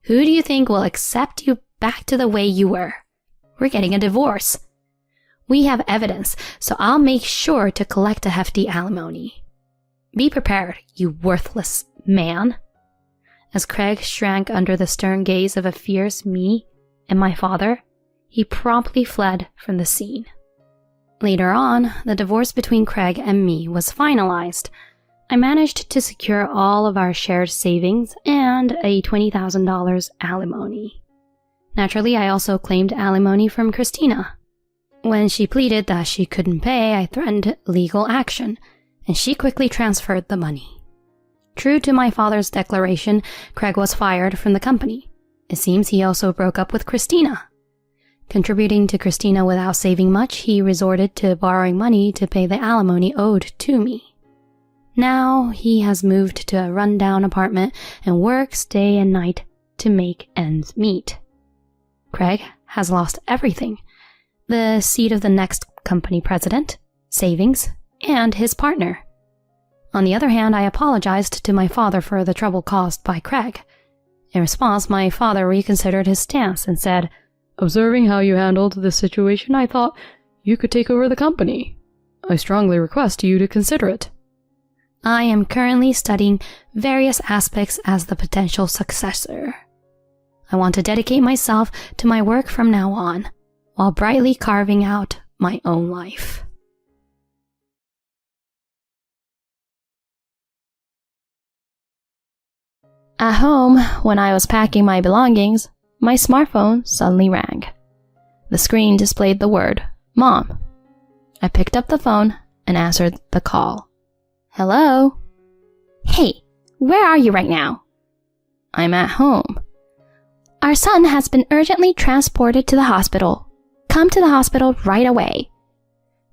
Who do you think will accept you back to the way you were? We're getting a divorce. We have evidence, so I'll make sure to collect a hefty alimony. Be prepared, you worthless man. As Craig shrank under the stern gaze of a fierce me and my father, he promptly fled from the scene. Later on, the divorce between Craig and me was finalized. I managed to secure all of our shared savings and a $20,000 alimony. Naturally, I also claimed alimony from Christina. When she pleaded that she couldn't pay, I threatened legal action, and she quickly transferred the money. True to my father's declaration, Craig was fired from the company. It seems he also broke up with Christina. Contributing to Christina without saving much, he resorted to borrowing money to pay the alimony owed to me. Now he has moved to a rundown apartment and works day and night to make ends meet. Craig has lost everything: the seat of the next company president, savings, and his partner. On the other hand, I apologized to my father for the trouble caused by Craig. In response, my father reconsidered his stance and said, "Observing how you handled this situation, I thought you could take over the company. I strongly request you to consider it." I am currently studying various aspects as the potential successor. I want to dedicate myself to my work from now on, while brightly carving out my own life. At home, when I was packing my belongings, my smartphone suddenly rang. The screen displayed the word, "Mom." I picked up the phone and answered the call. "Hello?" "Hey, where are you right now?" "I'm at home." "Our son has been urgently transported to the hospital. Come to the hospital right away."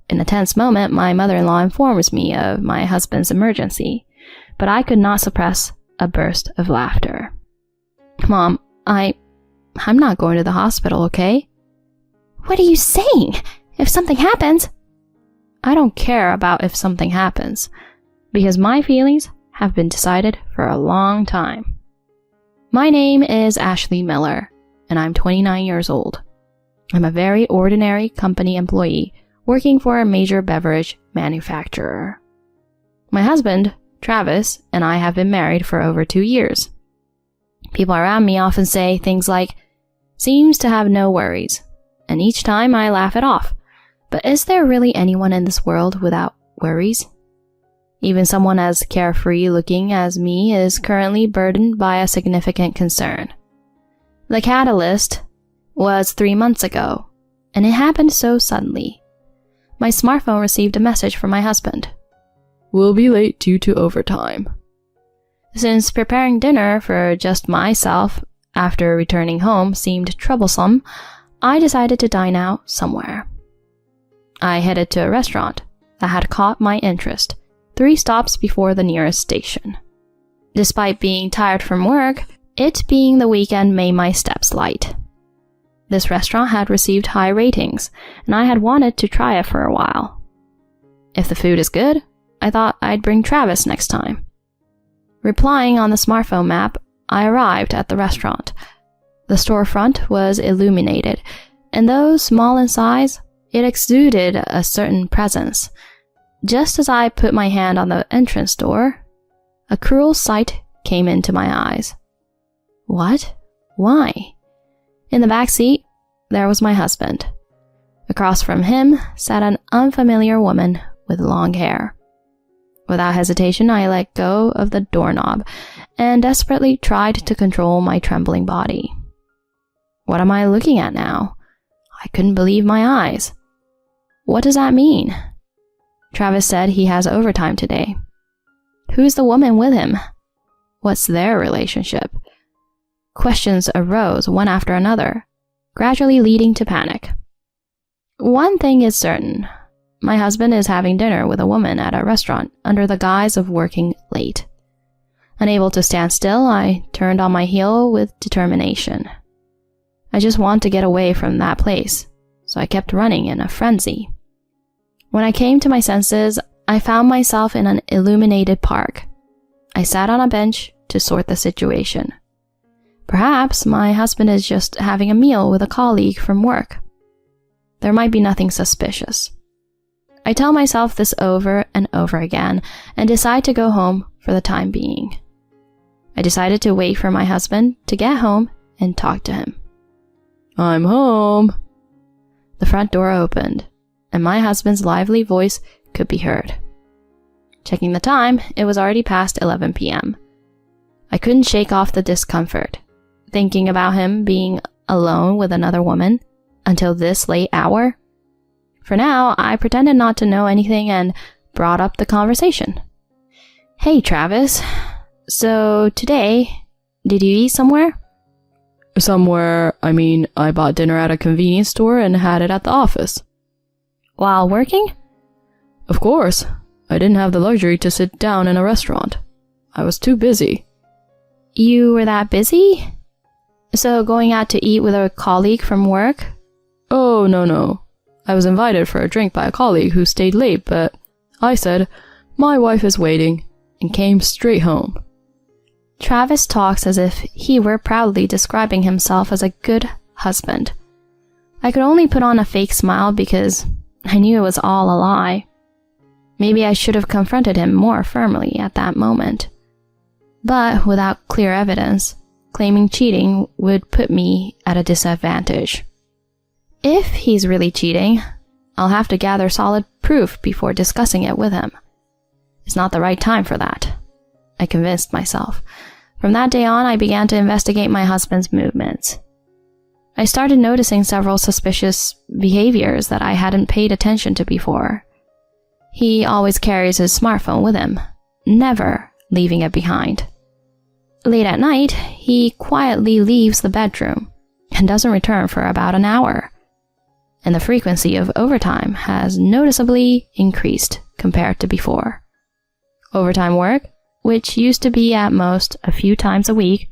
In a tense moment, my mother-in-law informs me of my husband's emergency, but I could not suppress a burst of laughter. "Mom, I'm not going to the hospital, okay?" "What are you saying? If something happens..." "I don't care about if something happens, because my feelings have been decided for a long time. My name is Ashley Miller, and I'm 29 years old. I'm a very ordinary company employee working for a major beverage manufacturer. My husband, Travis, and I have been married for over 2 years. People around me often say things like, "Seems to have no worries," and each time I laugh it off. But is there really anyone in this world without worries? Even someone as carefree looking as me is currently burdened by a significant concern. The catalyst was 3 months ago, and it happened so suddenly. My smartphone received a message from my husband. "Will be late due to overtime." Since preparing dinner for just myself after returning home seemed troublesome, I decided to dine out somewhere. I headed to a restaurant that had caught my interest, 3 stops before the nearest station. Despite being tired from work, it being the weekend made my steps light. This restaurant had received high ratings, and I had wanted to try it for a while. If the food is good, I thought I'd bring Travis next time. Replying on the smartphone map, I arrived at the restaurant. The storefront was illuminated, and though small in size, it exuded a certain presence. Just as I put my hand on the entrance door, a cruel sight came into my eyes. What? Why? In the back seat, there was my husband. Across from him sat an unfamiliar woman with long hair. Without hesitation, I let go of the doorknob and desperately tried to control my trembling body. What am I looking at now? I couldn't believe my eyes. What does that mean? Travis said he has overtime today. Who's the woman with him? What's their relationship? Questions arose one after another, gradually leading to panic. One thing is certain. My husband is having dinner with a woman at a restaurant under the guise of working late. Unable to stand still, I turned on my heel with determination. I just want to get away from that place, so I kept running in a frenzy. When I came to my senses, I found myself in an illuminated park. I sat on a bench to sort the situation. Perhaps my husband is just having a meal with a colleague from work. There might be nothing suspicious. I tell myself this over and over again and decide to go home for the time being. I decided to wait for my husband to get home and talk to him. "I'm home." The front door opened, and my husband's lively voice could be heard. Checking the time, it was already past 11 p.m. I couldn't shake off the discomfort, thinking about him being alone with another woman until this late hour. For now, I pretended not to know anything and brought up the conversation. "Hey, Travis, So today, did you eat somewhere? Somewhere, I mean, I bought dinner at a convenience store and had it at the office. While working? Of course. I didn't have the luxury to sit down in a restaurant. I was too busy. You were that busy? So going out to eat with a colleague from work? Oh, no. I was invited for a drink by a colleague who stayed late, but I said, "My wife is waiting," and came straight home. Travis talks as if he were proudly describing himself as a good husband. I could only put on a fake smile because I knew it was all a lie. Maybe I should have confronted him more firmly at that moment. But without clear evidence, claiming cheating would put me at a disadvantage. If he's really cheating, I'll have to gather solid proof before discussing it with him. It's not the right time for that, I convinced myself. From that day on, I began to investigate my husband's movements. I started noticing several suspicious behaviors that I hadn't paid attention to before. He always carries his smartphone with him, never leaving it behind. Late at night, he quietly leaves the bedroom and doesn't return for about an hour. And the frequency of overtime has noticeably increased compared to before. Overtime work, which used to be at most a few times a week,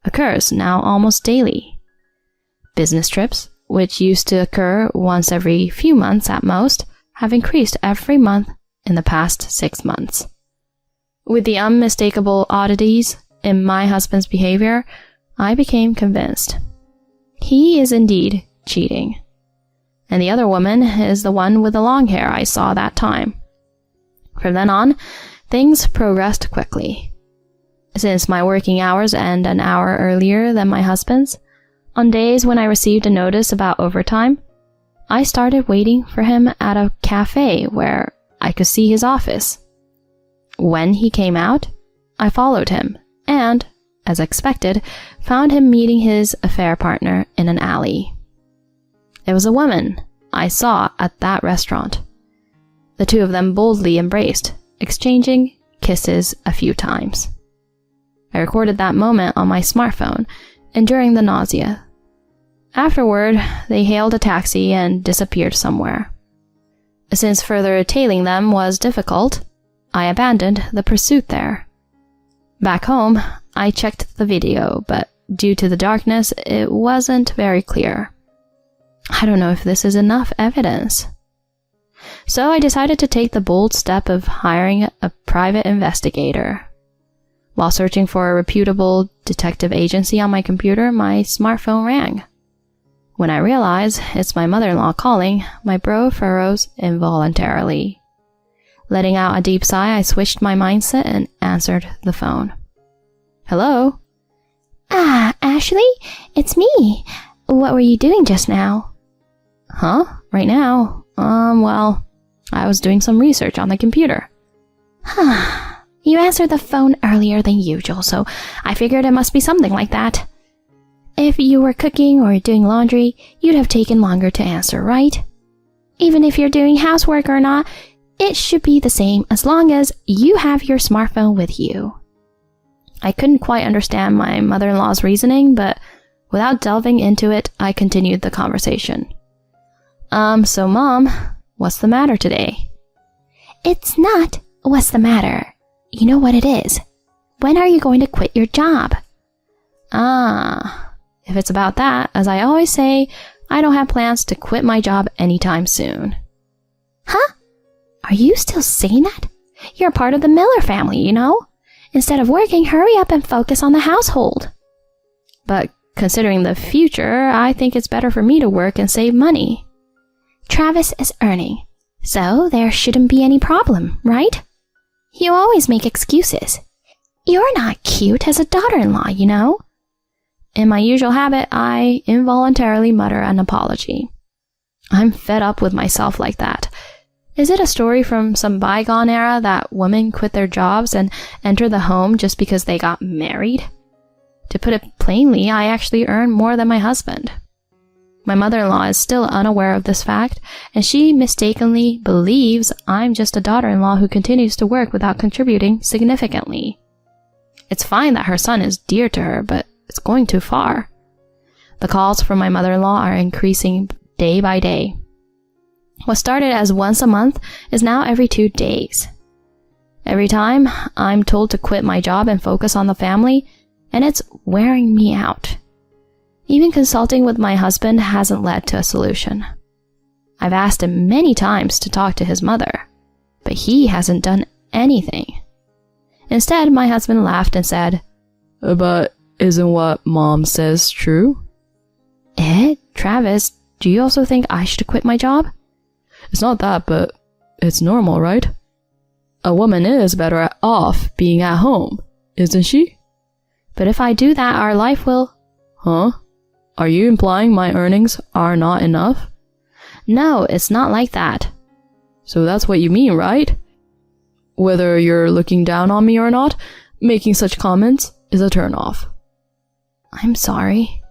occurs now almost daily. Business trips, which used to occur once every few months at most, have increased every month in the past 6 months. With the unmistakable oddities in my husband's behavior, I became convinced. He is indeed cheating. And the other woman is the one with the long hair I saw that time. From then on, things progressed quickly. Since my working hours end an hour earlier than my husband's, on days when I received a notice about overtime, I started waiting for him at a cafe where I could see his office. When he came out, I followed him and, as expected, found him meeting his affair partner in an alley. It was a woman I saw at that restaurant. The two of them boldly embraced, exchanging kisses a few times. I recorded that moment on my smartphone, enduring the nausea. Afterward, they hailed a taxi and disappeared somewhere. Since further tailing them was difficult, I abandoned the pursuit there. Back home, I checked the video, but due to the darkness, it wasn't very clear. I don't know if this is enough evidence. So I decided to take the bold step of hiring a private investigator. While searching for a reputable detective agency on my computer, my smartphone rang. When I realize it's my mother-in-law calling, my brow furrows involuntarily. Letting out a deep sigh, I switched my mindset and answered the phone. Hello? Ah, Ashley, it's me. What were you doing just now? Huh? Right now? Well, I was doing some research on the computer. You answered the phone earlier than usual, so I figured it must be something like that. If you were cooking or doing laundry, you'd have taken longer to answer, right? Even if you're doing housework or not, it should be the same as long as you have your smartphone with you. I couldn't quite understand my mother-in-law's reasoning, but without delving into it, I continued the conversation. So Mom, what's the matter today? It's not what's the matter. You know what it is. When are you going to quit your job? If it's about that, as I always say, I don't have plans to quit my job anytime soon. Huh? Are you still saying that? You're part of the Miller family, you know? Instead of working, hurry up and focus on the household. But considering the future, I think it's better for me to work and save money. Travis is earning, so there shouldn't be any problem, right? You always make excuses. You're not cute as a daughter-in-law, you know? In my usual habit, I involuntarily mutter an apology. I'm fed up with myself like that. Is it a story from some bygone era that women quit their jobs and enter the home just because they got married? To put it plainly, I actually earn more than my husband. My mother-in-law is still unaware of this fact, and she mistakenly believes I'm just a daughter-in-law who continues to work without contributing significantly. It's fine that her son is dear to her, but it's going too far. The calls from my mother-in-law are increasing day by day. What started as once a month is now every 2 days. Every time, I'm told to quit my job and focus on the family, and it's wearing me out. Even consulting with my husband hasn't led to a solution. I've asked him many times to talk to his mother, but he hasn't done anything. Instead, my husband laughed and said, But isn't what Mom says true? Travis, do you also think I should quit my job? It's not that, but it's normal, right? A woman is better off being at home, isn't she? But if I do that, our life will... Huh? Are you implying my earnings are not enough? No, it's not like that. So that's what you mean, right? Whether you're looking down on me or not, making such comments is a turn-off. I'm sorry.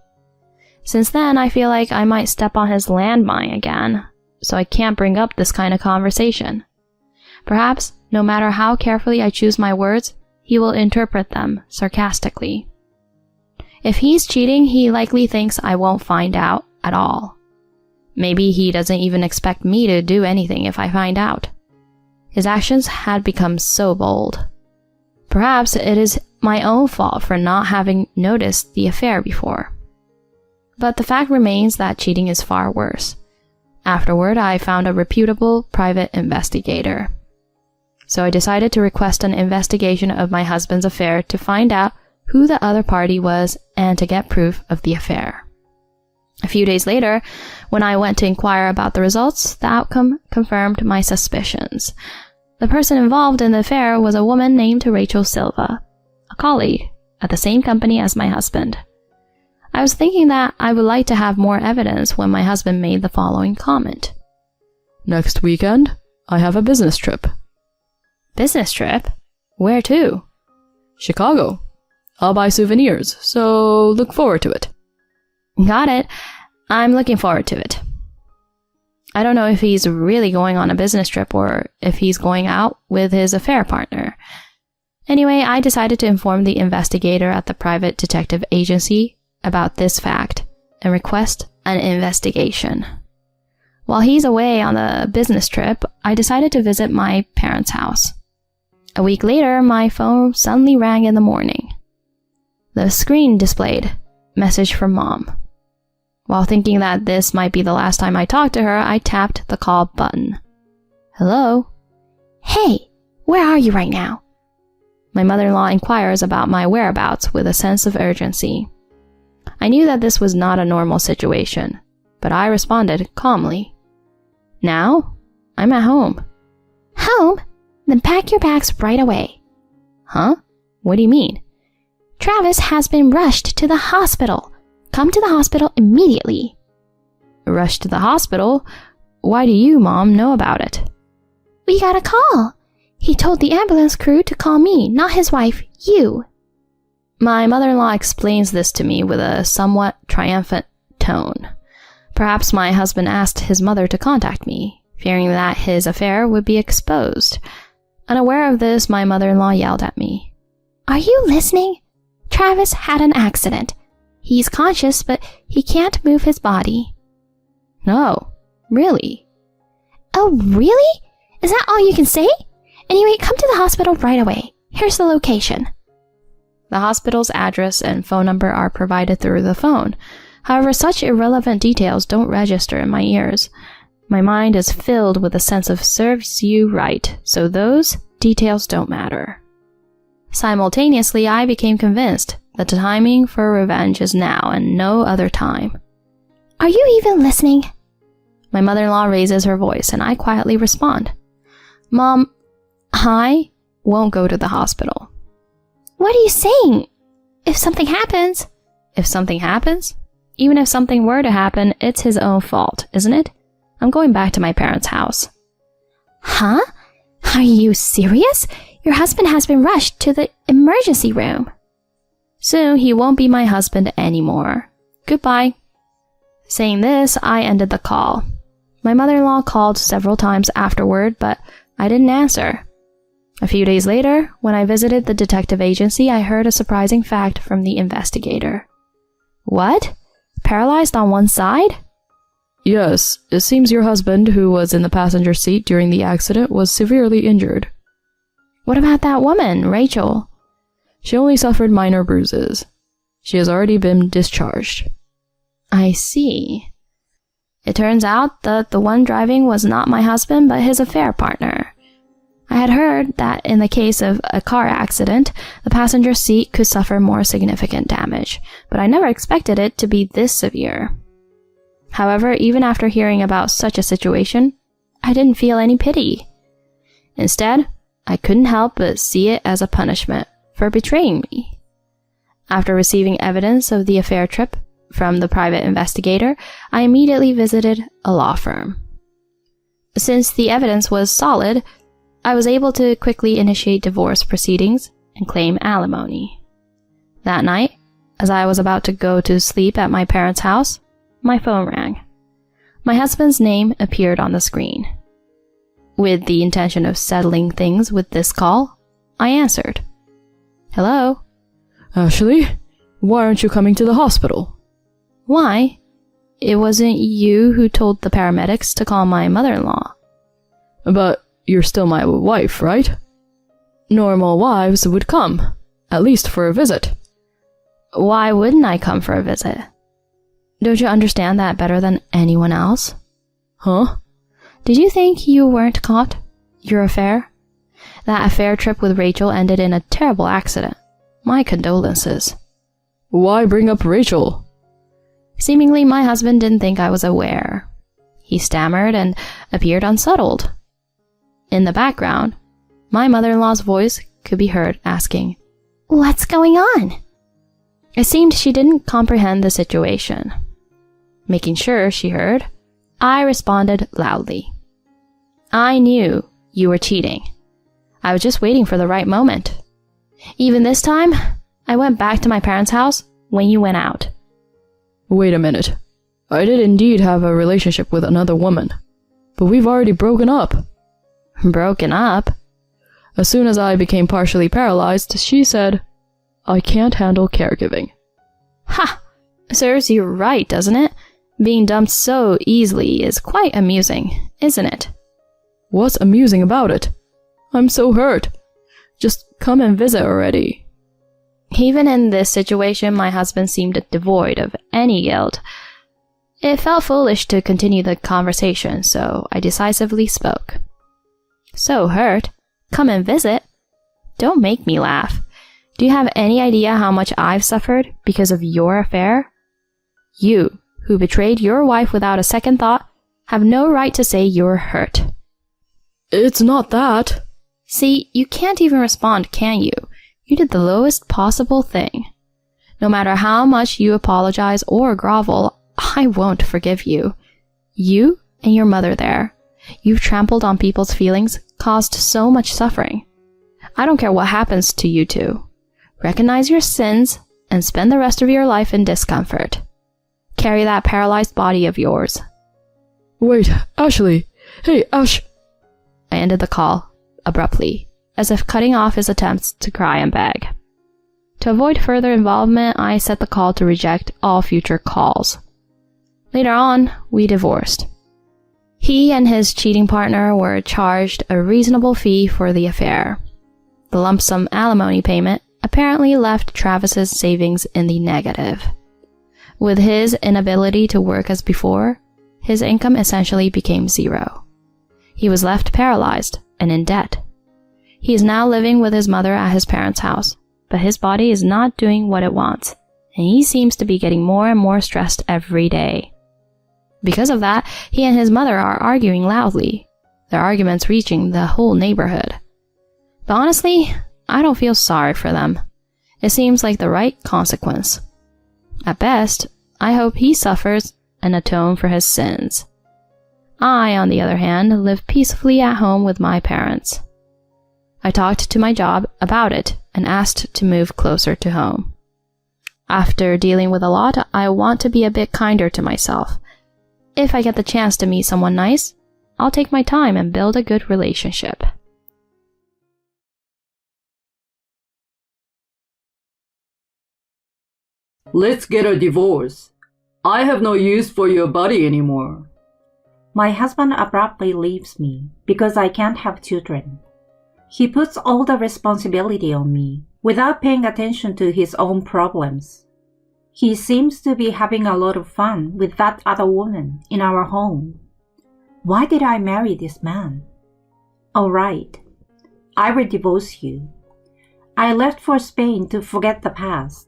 Since then, I feel like I might step on his landmine again, so I can't bring up this kind of conversation. Perhaps, no matter how carefully I choose my words, he will interpret them sarcastically. If he's cheating, he likely thinks I won't find out at all. Maybe he doesn't even expect me to do anything if I find out. His actions had become so bold. Perhaps it is my own fault for not having noticed the affair before. But the fact remains that cheating is far worse. Afterward, I found a reputable private investigator. So I decided to request an investigation of my husband's affair to find out who the other party was and to get proof of the affair. A few days later, when I went to inquire about the results, the outcome confirmed my suspicions. The person involved in the affair was a woman named Rachel Silva, a colleague at the same company as my husband. I was thinking that I would like to have more evidence when my husband made the following comment. Next weekend, I have a business trip. Business trip? Where to? Chicago. I'll buy souvenirs, so look forward to it. Got it. I'm looking forward to it. I don't know if he's really going on a business trip or if he's going out with his affair partner. Anyway, I decided to inform the investigator at the private detective agency about this fact and request an investigation. While he's away on the business trip, I decided to visit my parents' house. A week later, my phone suddenly rang in the morning. The screen displayed, "Message from Mom." While thinking that this might be the last time I talked to her, I tapped the call button. Hello? Hey, where are you right now? My mother-in-law inquires about my whereabouts with a sense of urgency. I knew that this was not a normal situation, but I responded calmly. Now? I'm at home. Home? Then pack your bags right away. Huh? What do you mean? Travis has been rushed to the hospital. Come to the hospital immediately. Rushed to the hospital? Why do you, Mom, know about it? We got a call. He told the ambulance crew to call me, not his wife, you. My mother-in-law explains this to me with a somewhat triumphant tone. Perhaps my husband asked his mother to contact me, fearing that his affair would be exposed. Unaware of this, my mother-in-law yelled at me. Are you listening? Travis had an accident. He's conscious, but he can't move his body. No, really? Oh, really? Is that all you can say? Anyway, come to the hospital right away. Here's the location. The hospital's address and phone number are provided through the phone. However, such irrelevant details don't register in my ears. My mind is filled with a sense of serves you right, so those details don't matter. Simultaneously, I became convinced that the timing for revenge is now and no other time. Are you even listening? My mother-in-law raises her voice and I quietly respond. Mom, I won't go to the hospital. What are you saying? If something happens? If something happens? Even if something were to happen, it's his own fault, isn't it? I'm going back to my parents' house. Huh? Are you serious? Your husband has been rushed to the emergency room. Soon he won't be my husband anymore. Goodbye. Saying this, I ended the call. My mother-in-law called several times afterward, but I didn't answer. A few days later, when I visited the detective agency, I heard a surprising fact from the investigator. What? Paralyzed on one side? Yes, it seems your husband, who was in the passenger seat during the accident, was severely injured. What about that woman, Rachel? She only suffered minor bruises. She has already been discharged. I see. It turns out that the one driving was not my husband, but his affair partner. I had heard that in the case of a car accident, the passenger seat could suffer more significant damage, but I never expected it to be this severe. However, even after hearing about such a situation, I didn't feel any pity. Instead, I couldn't help but see it as a punishment for betraying me. After receiving evidence of the affair trip from the private investigator, I immediately visited a law firm. Since the evidence was solid, I was able to quickly initiate divorce proceedings and claim alimony. That night, as I was about to go to sleep at my parents' house, my phone rang. My husband's name appeared on the screen. With the intention of settling things with this call, I answered. Hello? Ashley, why aren't you coming to the hospital? Why? It wasn't you who told the paramedics to call my mother-in-law. But you're still my wife, right? Normal wives would come, at least for a visit. Why wouldn't I come for a visit? Don't you understand that better than anyone else? Huh? Did you think you weren't caught? Your affair? That affair trip with Rachel ended in a terrible accident. My condolences. Why bring up Rachel? Seemingly, my husband didn't think I was aware. He stammered and appeared unsettled. In the background, my mother-in-law's voice could be heard asking, "What's going on?" It seemed she didn't comprehend the situation. Making sure she heard, I responded loudly. I knew you were cheating. I was just waiting for the right moment. Even this time, I went back to my parents' house when you went out. Wait a minute. I did indeed have a relationship with another woman, but we've already broken up. Broken up? As soon as I became partially paralyzed, she said, I can't handle caregiving. Ha! Serves you right, doesn't it? Being dumped so easily is quite amusing, isn't it? What's amusing about it? I'm so hurt. Just come and visit already. Even in this situation, my husband seemed devoid of any guilt. It felt foolish to continue the conversation, so I decisively spoke. So hurt? Come and visit? Don't make me laugh. Do you have any idea how much I've suffered because of your affair? You, who betrayed your wife without a second thought, have no right to say you're hurt. It's not that. See, you can't even respond, can you? You did the lowest possible thing. No matter how much you apologize or grovel, I won't forgive you. You and your mother there. You've trampled on people's feelings, caused so much suffering. I don't care what happens to you two. Recognize your sins and spend the rest of your life in discomfort. Carry that paralyzed body of yours. Wait, Ashley. Hey, Ash. I ended the call abruptly, as if cutting off his attempts to cry and beg. To avoid further involvement, I set the call to reject all future calls. Later on, we divorced. He and his cheating partner were charged a reasonable fee for the affair. The lump sum alimony payment apparently left Travis's savings in the negative. With his inability to work as before, his income essentially became zero. He was left paralyzed and in debt. He is now living with his mother at his parents' house, but his body is not doing what it wants, and he seems to be getting more and more stressed every day. Because of that, he and his mother are arguing loudly, their arguments reaching the whole neighborhood. But honestly, I don't feel sorry for them. It seems like the right consequence. At best, I hope he suffers and atone for his sins. I, on the other hand, live peacefully at home with my parents. I talked to my job about it and asked to move closer to home. After dealing with a lot, I want to be a bit kinder to myself. If I get the chance to meet someone nice, I'll take my time and build a good relationship. Let's get a divorce. I have no use for your body anymore. My husband abruptly leaves me because I can't have children. He puts all the responsibility on me without paying attention to his own problems. He seems to be having a lot of fun with that other woman in our home. Why did I marry this man? All right, I will divorce you. I left for Spain to forget the past.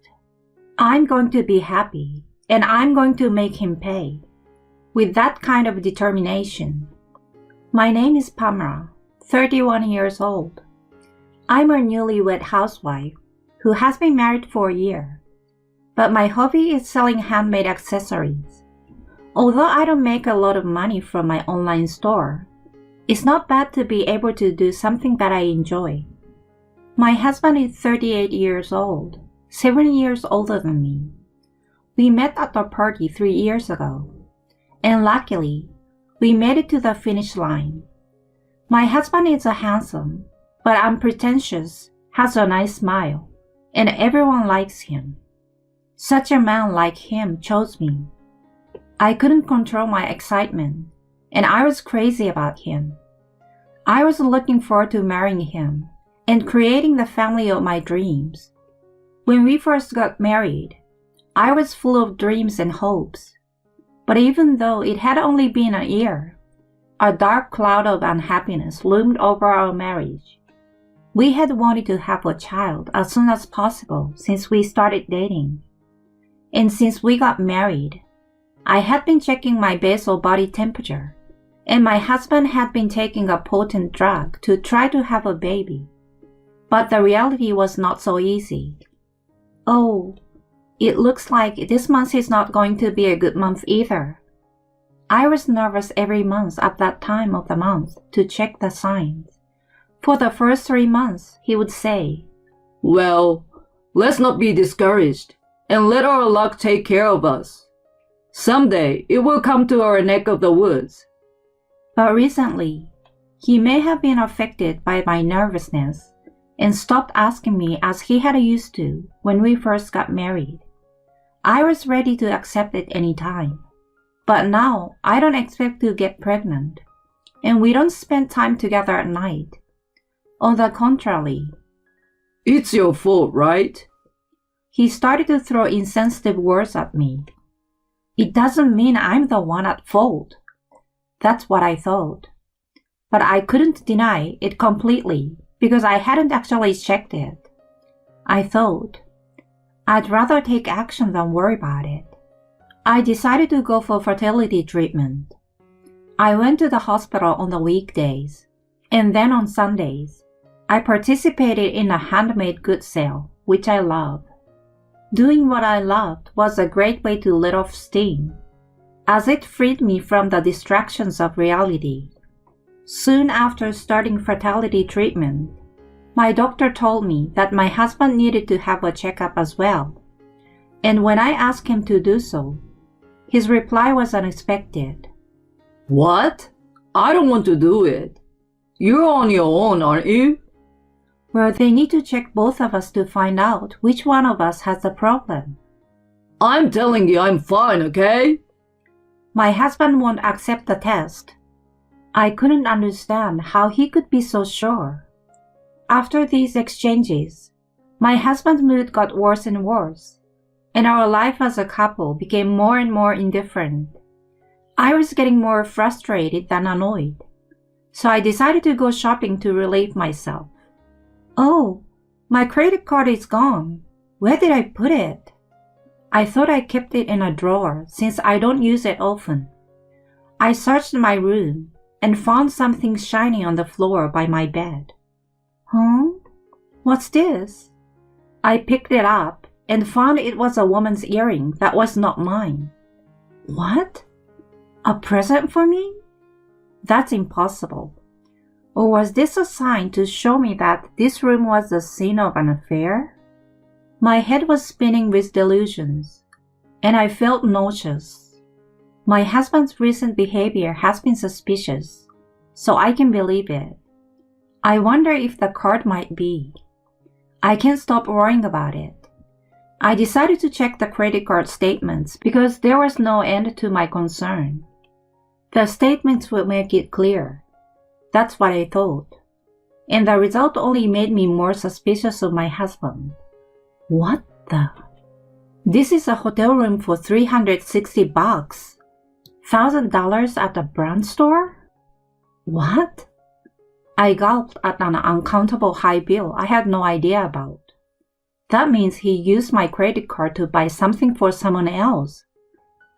I'm going to be happy, and I'm going to make him pay. With that kind of determination. My name is Pamela, 31 years old. I'm a newlywed housewife who has been married for a year. But my hobby is selling handmade accessories. Although I don't make a lot of money from my online store, it's not bad to be able to do something that I enjoy. My husband is 38 years old, 7 years older than me. We met at a party 3 years ago, and luckily, we made it to the finish line. My husband is a handsome, but unpretentious, has a nice smile, and everyone likes him. Such a man like him chose me. I couldn't control my excitement, and I was crazy about him. I was looking forward to marrying him and creating the family of my dreams. When we first got married, I was full of dreams and hopes. But even though it had only been a year, a dark cloud of unhappiness loomed over our marriage. We had wanted to have a child as soon as possible since we started dating. And since we got married, I had been checking my basal body temperature, and my husband had been taking a potent drug to try to have a baby. But the reality was not so easy. Oh, it looks like this month is not going to be a good month either. I was nervous every month at that time of the month to check the signs. For the first 3 months, he would say, Well, let's not be discouraged, and let our luck take care of us. Someday, it will come to our neck of the woods. But recently, he may have been affected by my nervousness and stopped asking me as he had used to when we first got married. I was ready to accept it any time, but now I don't expect to get pregnant, and we don't spend time together at night. On the contrary, It's your fault, right? he started to throw insensitive words at me. It doesn't mean I'm the one at fault. That's what I thought. But I couldn't deny it completely because I hadn't actually checked it. I thought, I'd rather take action than worry about it. I decided to go for fertility treatment. I went to the hospital on the weekdays, and then on Sundays, I participated in a handmade goods sale, which I love. Doing what I loved was a great way to let off steam, as it freed me from the distractions of reality. Soon after starting fertility treatment, my doctor told me that my husband needed to have a checkup as well. And when I asked him to do so, his reply was unexpected. What? I don't want to do it. You're on your own, aren't you? Well, they need to check both of us to find out which one of us has the problem. I'm telling you I'm fine, okay? My husband won't accept the test. I couldn't understand how he could be so sure. After these exchanges, my husband's mood got worse and worse, and our life as a couple became more and more indifferent. I was getting more frustrated than annoyed, so I decided to go shopping to relieve myself. Oh, my credit card is gone. Where did I put it? I thought I kept it in a drawer since I don't use it often. I searched my room and found something shiny on the floor by my bed. Huh? What's this? I picked it up and found it was a woman's earring that was not mine. What? A present for me? That's impossible. Or was this a sign to show me that this room was the scene of an affair? My head was spinning with delusions, and I felt nauseous. My husband's recent behavior has been suspicious, so I can believe it. I wonder if the card might be. I can't stop worrying about it. I decided to check the credit card statements because there was no end to my concern. The statements would make it clear. That's what I thought. And the result only made me more suspicious of my husband. What the? This is a hotel room for $360. $1,000 at a brand store? What? I gulped at an uncountable high bill I had no idea about. That means he used my credit card to buy something for someone else.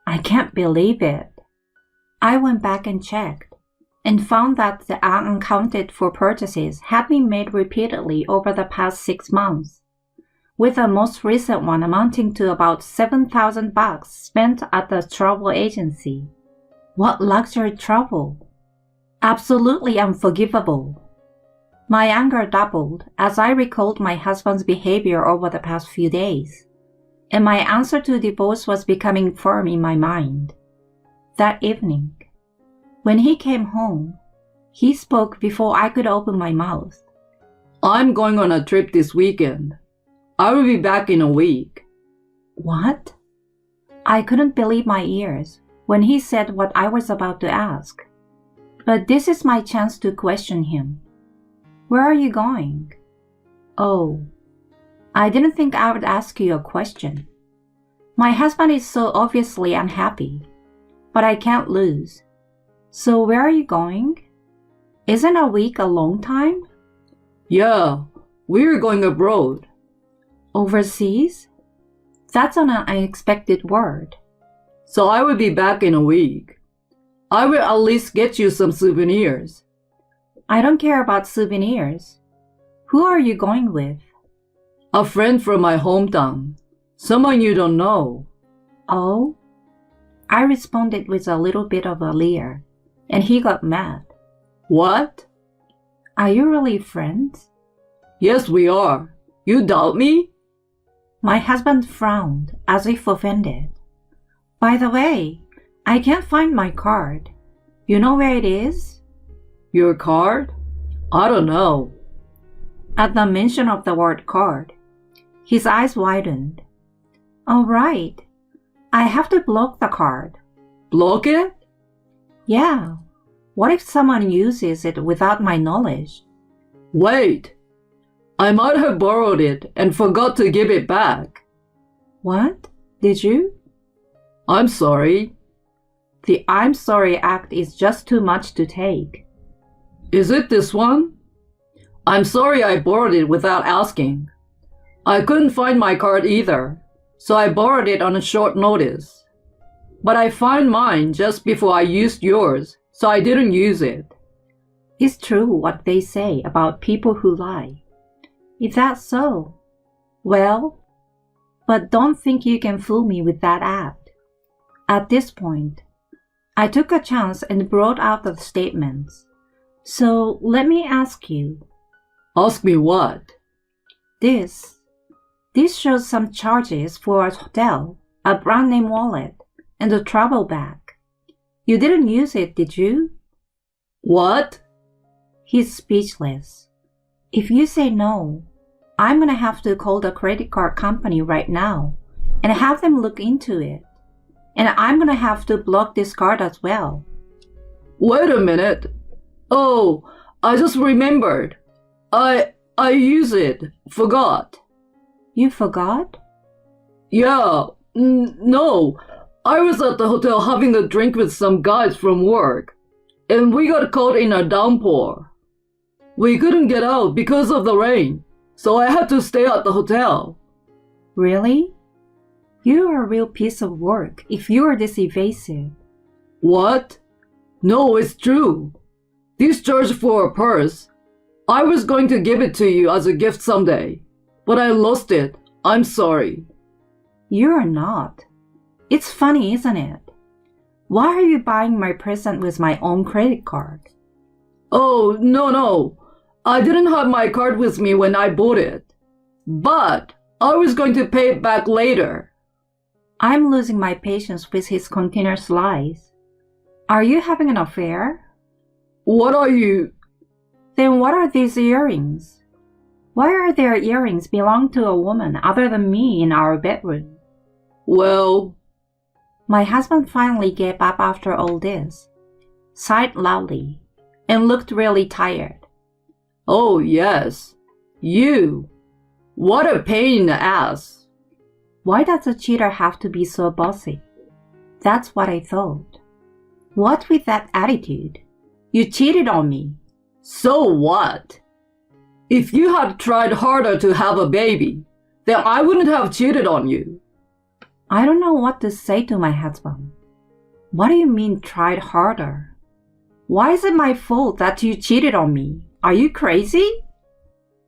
I can't believe it. I went back and checked, and found that the unaccounted for purchases had been made repeatedly over the past 6 months, with the most recent one amounting to about $7,000 spent at the travel agency. What luxury travel! Absolutely unforgivable. My anger doubled as I recalled my husband's behavior over the past few days, and my answer to divorce was becoming firm in my mind. That evening, when he came home, he spoke before I could open my mouth. I'm going on a trip this weekend. I will be back in a week. What? I couldn't believe my ears when he said what I was about to ask. But this is my chance to question him. Where are you going? Oh, I didn't think I would ask you a question. My husband is so obviously unhappy, but I can't lose. So where are you going? Isn't a week a long time? Yeah, we're going abroad. Overseas? That's an unexpected word. So I will be back in a week. I will at least get you some souvenirs. I don't care about souvenirs. Who are you going with? A friend from my hometown. Someone you don't know. Oh? I responded with a little bit of a leer, and he got mad. What? Are you really friends? Yes, we are. You doubt me? My husband frowned, as if offended. By the way, I can't find my card. You know where it is? Your card? I don't know. At the mention of the word card, his eyes widened. All right. I have to block the card. Block it? Yeah. What if someone uses it without my knowledge? Wait. I might have borrowed it and forgot to give it back. What? Did you? I'm sorry. The I'm sorry act is just too much to take. Is it this one? I'm sorry I borrowed it without asking. I couldn't find my card either, so I borrowed it on a short notice. But I found mine just before I used yours, so I didn't use it. It's true what they say about people who lie. Is that so? Well, but don't think you can fool me with that act. At this point, I took a chance and brought out the statements. So let me ask you. Ask me what? This shows some charges for a hotel, a brand name wallet, and a travel bag. You didn't use it, did you? What? He's speechless. If you say no, I'm gonna have to call the credit card company right now and have them look into it. And I'm gonna have to block this card as well. Wait a minute. Oh, I just remembered. I use it. Forgot. You forgot? Yeah, no. I was at the hotel having a drink with some guys from work, and we got caught in a downpour. We couldn't get out because of the rain, so I had to stay at the hotel. Really? You're a real piece of work if you're this evasive. What? No, it's true. This charge for a purse. I was going to give it to you as a gift someday, but I lost it. I'm sorry. You're not. It's funny, isn't it? Why are you buying my present with my own credit card? Oh, no. I didn't have my card with me when I bought it. But I was going to pay it back later. I'm losing my patience with his continuous lies. Are you having an affair? What are you? Then what are these earrings? Why are there earrings belong to a woman other than me in our bedroom? Well, My husband finally gave up after all this, sighed loudly, and looked really tired. oh yes, you. What a pain in the ass. Why does a cheater have to be so bossy? That's what I thought. What with that attitude? You cheated on me. So what? If you had tried harder to have a baby, then I wouldn't have cheated on you. I don't know what to say to my husband. What do you mean tried harder? Why is it my fault that you cheated on me? Are you crazy?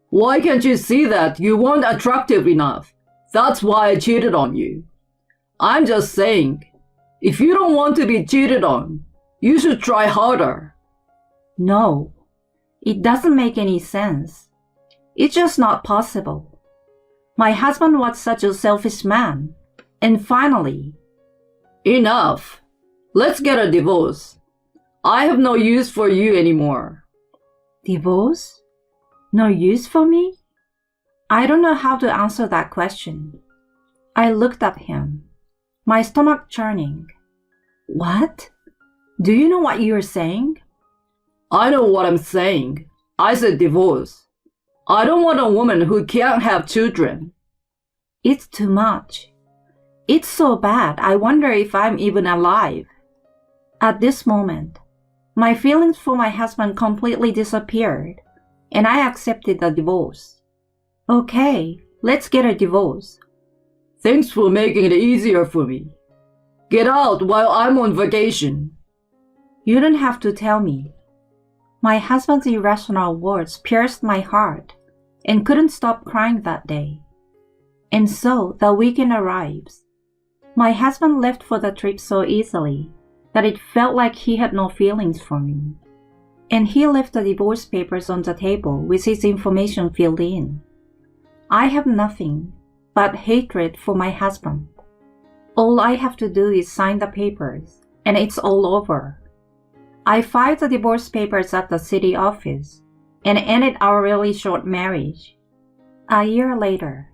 Why can't you see that you weren't attractive enough? That's why I cheated on you. I'm just saying, if you don't want to be cheated on, you should try harder. No, it doesn't make any sense. It's just not possible. My husband was such a selfish man. And finally, Enough. Let's get a divorce. I have no use for you anymore. divorce? No use for me? I don't know how to answer that question. I looked at him, my stomach churning. What? Do you know what you're saying? I know what I'm saying. I said divorce. I don't want a woman who can't have children. It's too much. It's so bad, I wonder if I'm even alive. At this moment, my feelings for my husband completely disappeared, and I accepted the divorce. Okay, let's get a divorce. Thanks for making it easier for me. Get out while I'm on vacation. You don't have to tell me. My husband's irrational words pierced my heart and couldn't stop crying that day. And so the weekend arrives. My husband left for the trip so easily that it felt like he had no feelings for me. And he left the divorce papers on the table with his information filled in. I have nothing but hatred for my husband. All I have to do is sign the papers, and it's all over. I filed the divorce papers at the city office and ended our really short marriage. A year later,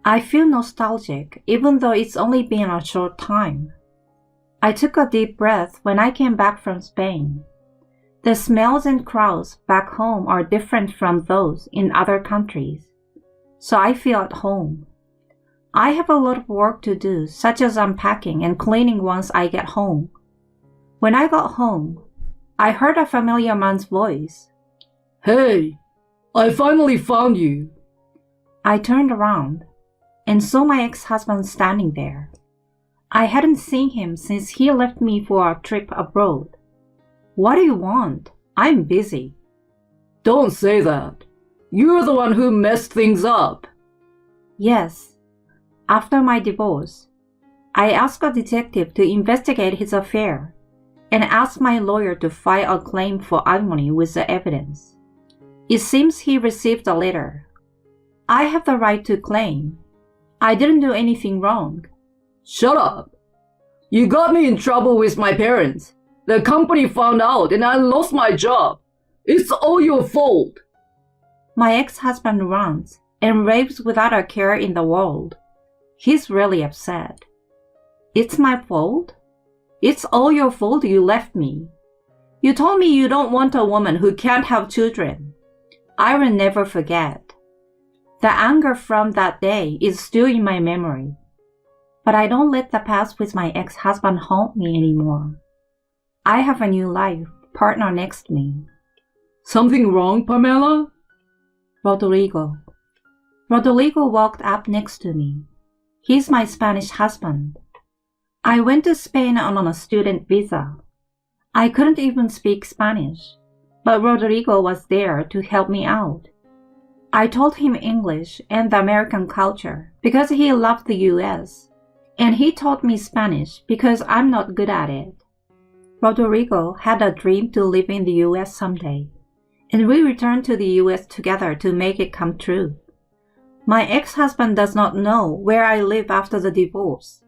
I feel nostalgic even though it's only been a short time. I took a deep breath when I came back from Spain. The smells and crowds back home are different from those in other countries, so I feel at home. I have a lot of work to do, such as unpacking and cleaning once I get home. When I got home, I heard a familiar man's voice. Hey, I finally found you. I turned around and saw my ex-husband standing there. I hadn't seen him since he left me for a trip abroad. What do you want? I'm busy. Don't say that. You're the one who messed things up. Yes. After my divorce, I asked a detective to investigate his affair and asked my lawyer to file a claim for alimony with the evidence. It seems he received a letter. I have the right to claim. I didn't do anything wrong. Shut up. You got me in trouble with my parents. The company found out and I lost my job. It's all your fault. My ex-husband runs and raves without a care in the world. He's really upset. It's my fault? It's all your fault you left me. You told me you don't want a woman who can't have children. I will never forget. The anger from that day is still in my memory. But I don't let the past with my ex-husband haunt me anymore. I have a new life partner next to me. Something wrong, Pamela? Rodrigo. Rodrigo walked up next to me. He's my Spanish husband. I went to Spain on a student visa. I couldn't even speak Spanish, but Rodrigo was there to help me out. I told him English and the American culture because he loved the US, and he taught me Spanish because I'm not good at it. Rodrigo had a dream to live in the US someday, and we returned to the US together to make it come true. My ex-husband does not know where I live after the divorce,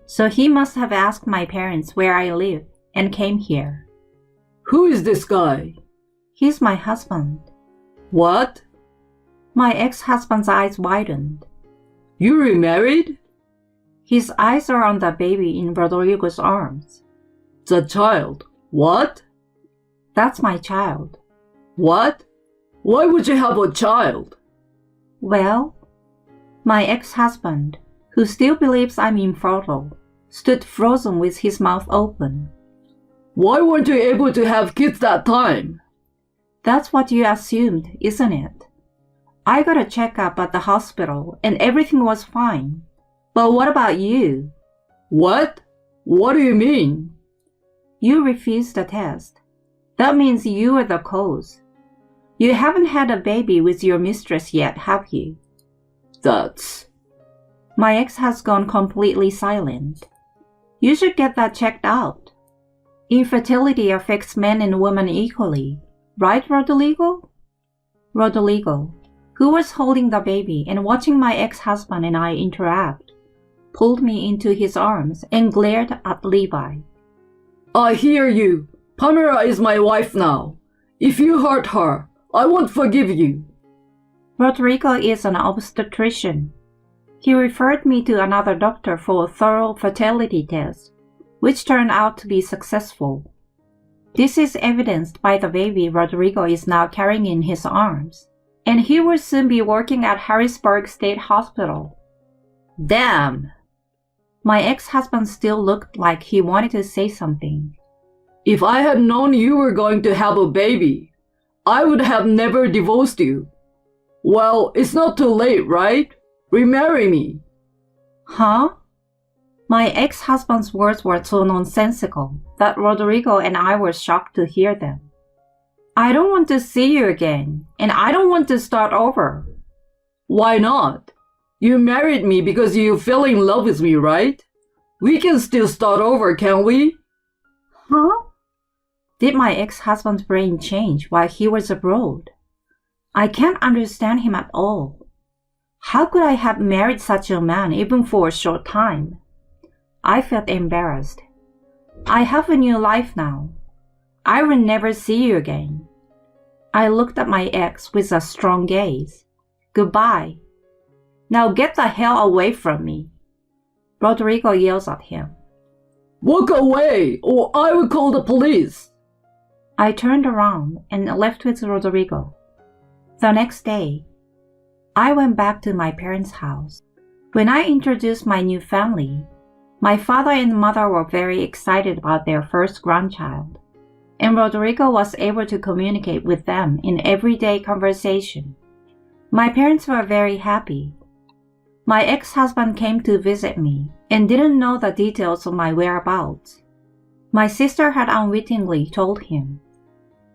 so he must have asked my parents where I live and came here. Who is this guy? He's my husband. What? My ex-husband's eyes widened. You remarried? His eyes are on the baby in Rodrigo's arms. The child. What? That's my child. What? Why would you have a child? Well, my ex-husband, who still believes I'm infertile, stood frozen with his mouth open. Why weren't you able to have kids that time? That's what you assumed, isn't it? I got a checkup at the hospital and everything was fine. But what about you? What? What do you mean? You refused the test. That means you are the cause. You haven't had a baby with your mistress yet, have you? That's... My ex has gone completely silent. You should get that checked out. Infertility affects men and women equally. Right, Rodrigo? Rodrigo, who was holding the baby and watching my ex-husband and I interact, pulled me into his arms and glared at Levi. I hear you. Pamela is my wife now. If you hurt her, I won't forgive you. Rodrigo is an obstetrician. He referred me to another doctor for a thorough fertility test, which turned out to be successful. This is evidenced by the baby Rodrigo is now carrying in his arms, and he will soon be working at Harrisburg State Hospital. Damn! My ex-husband still looked like he wanted to say something. If I had known you were going to have a baby, I would have never divorced you. Well, it's not too late, right? Remarry me. Huh? My ex-husband's words were so nonsensical that Rodrigo and I were shocked to hear them. I don't want to see you again, and I don't want to start over. Why not? You married me because you fell in love with me, right? We can still start over, can't we? Huh? Did my ex-husband's brain change while he was abroad? I can't understand him at all. How could I have married such a man even for a short time? I felt embarrassed. I have a new life now. I will never see you again. I looked at my ex with a strong gaze. Goodbye. Now get the hell away from me. Rodrigo yells at him. Walk away, or I will call the police. I turned around and left with Rodrigo. The next day, I went back to my parents' house. When I introduced my new family, my father and mother were very excited about their first grandchild, and Rodrigo was able to communicate with them in everyday conversation. My parents were very happy. My ex-husband came to visit me and didn't know the details of my whereabouts. My sister had unwittingly told him.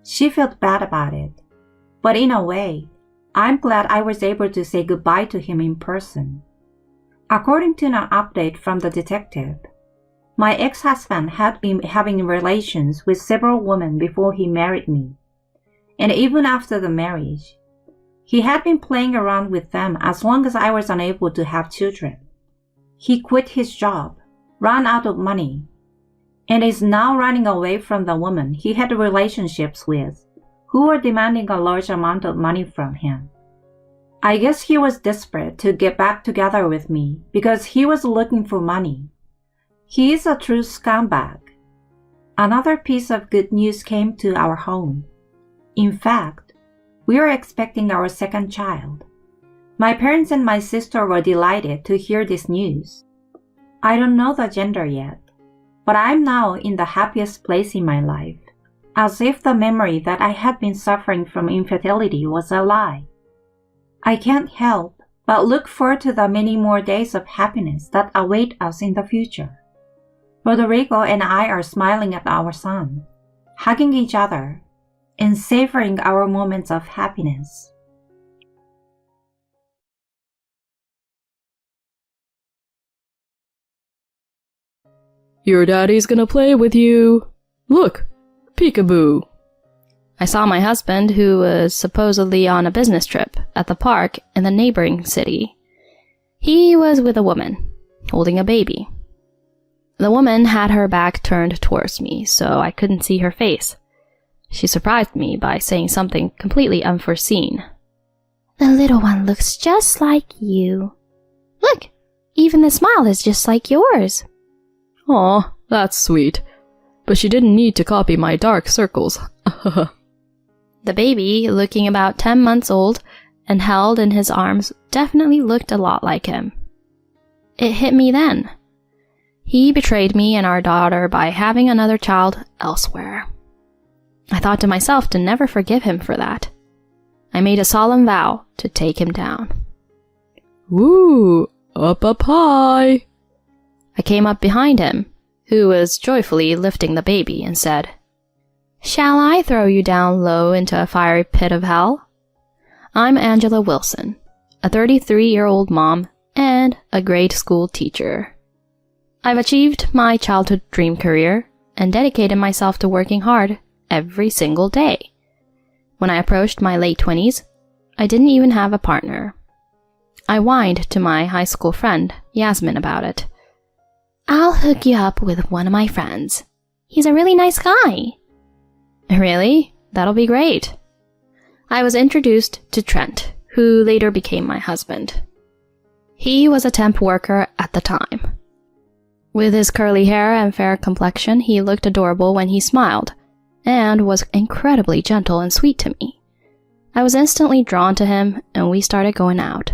She felt bad about it, but in a way, I'm glad I was able to say goodbye to him in person. According to an update from the detective, my ex-husband had been having relations with several women before he married me, and even after the marriage, he had been playing around with them as long as I was unable to have children. He quit his job, ran out of money, and is now running away from the women he had relationships with, who were demanding a large amount of money from him. I guess he was desperate to get back together with me because he was looking for money. He is a true scumbag. Another piece of good news came to our home. In fact, we are expecting our second child. My parents and my sister were delighted to hear this news. I don't know the gender yet, but I'm now in the happiest place in my life, as if the memory that I had been suffering from infertility was a lie. I can't help but look forward to the many more days of happiness that await us in the future. Rodrigo and I are smiling at our son, hugging each other, and savoring our moments of happiness. Your daddy's gonna play with you. Look, peekaboo. I saw my husband, who was supposedly on a business trip, at the park in the neighboring city. He was with a woman, holding a baby. The woman had her back turned towards me, so I couldn't see her face. She surprised me by saying something completely unforeseen. The little one looks just like you. Look, even the smile is just like yours. Aw, that's sweet. But she didn't need to copy my dark circles. The baby, looking about 10 months old and held in his arms, definitely looked a lot like him. It hit me then. He betrayed me and our daughter by having another child elsewhere. I thought to myself to never forgive him for that. I made a solemn vow to take him down. Woo! Up high! I came up behind him, who was joyfully lifting the baby, and said, "Shall I throw you down low into a fiery pit of hell? I'm Angela Wilson, a 33-year-old mom and a grade school teacher. I've achieved my childhood dream career and dedicated myself to working hard every single day. When I approached my late 20s, I didn't even have a partner. I whined to my high school friend, Yasmin, about it. I'll hook you up with one of my friends. He's a really nice guy." "Really? That'll be great." I was introduced to Trent, who later became my husband. He was a temp worker at the time. With his curly hair and fair complexion, he looked adorable when he smiled, and was incredibly gentle and sweet to me. I was instantly drawn to him, and we started going out.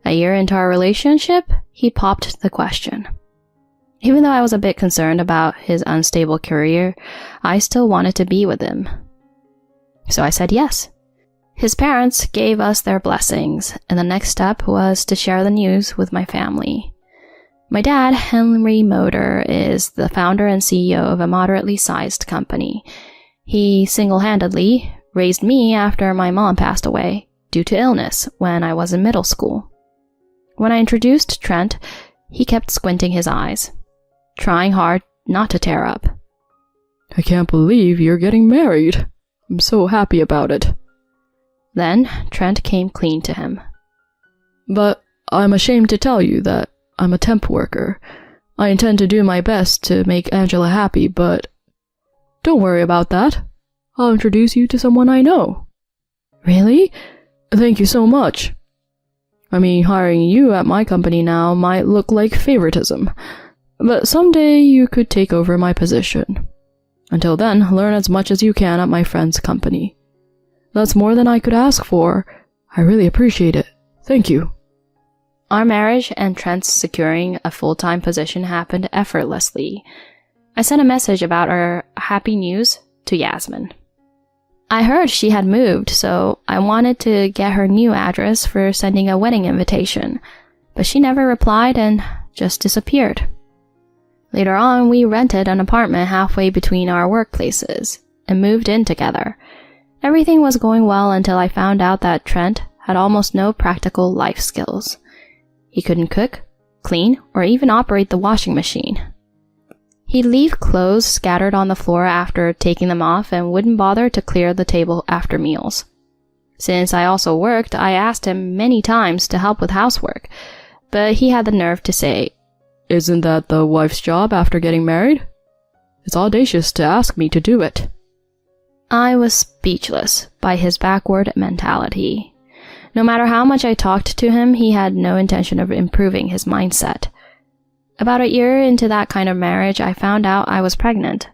A year into our relationship, he popped the question. Even though I was a bit concerned about his unstable career, I still wanted to be with him. So I said yes. His parents gave us their blessings, and the next step was to share the news with my family. My dad, Henry Motor, is the founder and CEO of a moderately sized company. He single-handedly raised me after my mom passed away due to illness when I was in middle school. When I introduced Trent, he kept squinting his eyes, trying hard not to tear up. "I can't believe you're getting married. I'm so happy about it." Then Trent came clean to him. "But I'm ashamed to tell you that I'm a temp worker. I intend to do my best to make Angela happy, but don't worry about that. I'll introduce you to someone I know." "Really? Thank you so much. I mean, hiring you at my company now might look like favoritism, but someday you could take over my position. Until then, learn as much as you can at my friend's company. That's more than I could ask for. I really appreciate it. Thank you." Our marriage and Trent's securing a full-time position happened effortlessly. I sent a message about our happy news to Yasmin. I heard she had moved, so I wanted to get her new address for sending a wedding invitation, but she never replied and just disappeared. Later on, we rented an apartment halfway between our workplaces and moved in together. Everything was going well until I found out that Trent had almost no practical life skills. He couldn't cook, clean, or even operate the washing machine. He'd leave clothes scattered on the floor after taking them off and wouldn't bother to clear the table after meals. Since I also worked, I asked him many times to help with housework, but he had the nerve to say, "Isn't that the wife's job after getting married? It's audacious to ask me to do it." I was speechless by his backward mentality. No matter how much I talked to him, he had no intention of improving his mindset. About a year into that kind of marriage, I found out I was pregnant.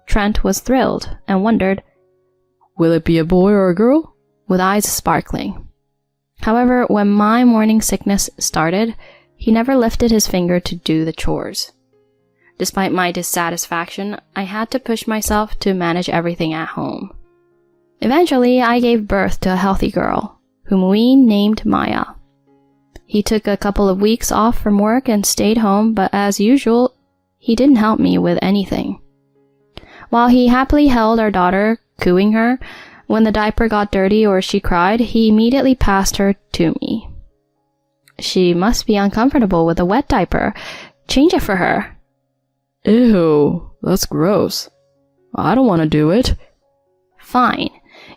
Trent was thrilled and wondered, "Will it be a boy or a girl?" with eyes sparkling. However, when my morning sickness started, he never lifted his finger to do the chores. Despite my dissatisfaction, I had to push myself to manage everything at home. Eventually, I gave birth to a healthy girl, whom we named Maya. He took a couple of weeks off from work and stayed home, but as usual, he didn't help me with anything. While he happily held our daughter, cooing her, when the diaper got dirty or she cried, he immediately passed her to me. "She must be uncomfortable with a wet diaper. Change it for her." Ew, that's gross. I don't want to do it. "Fine.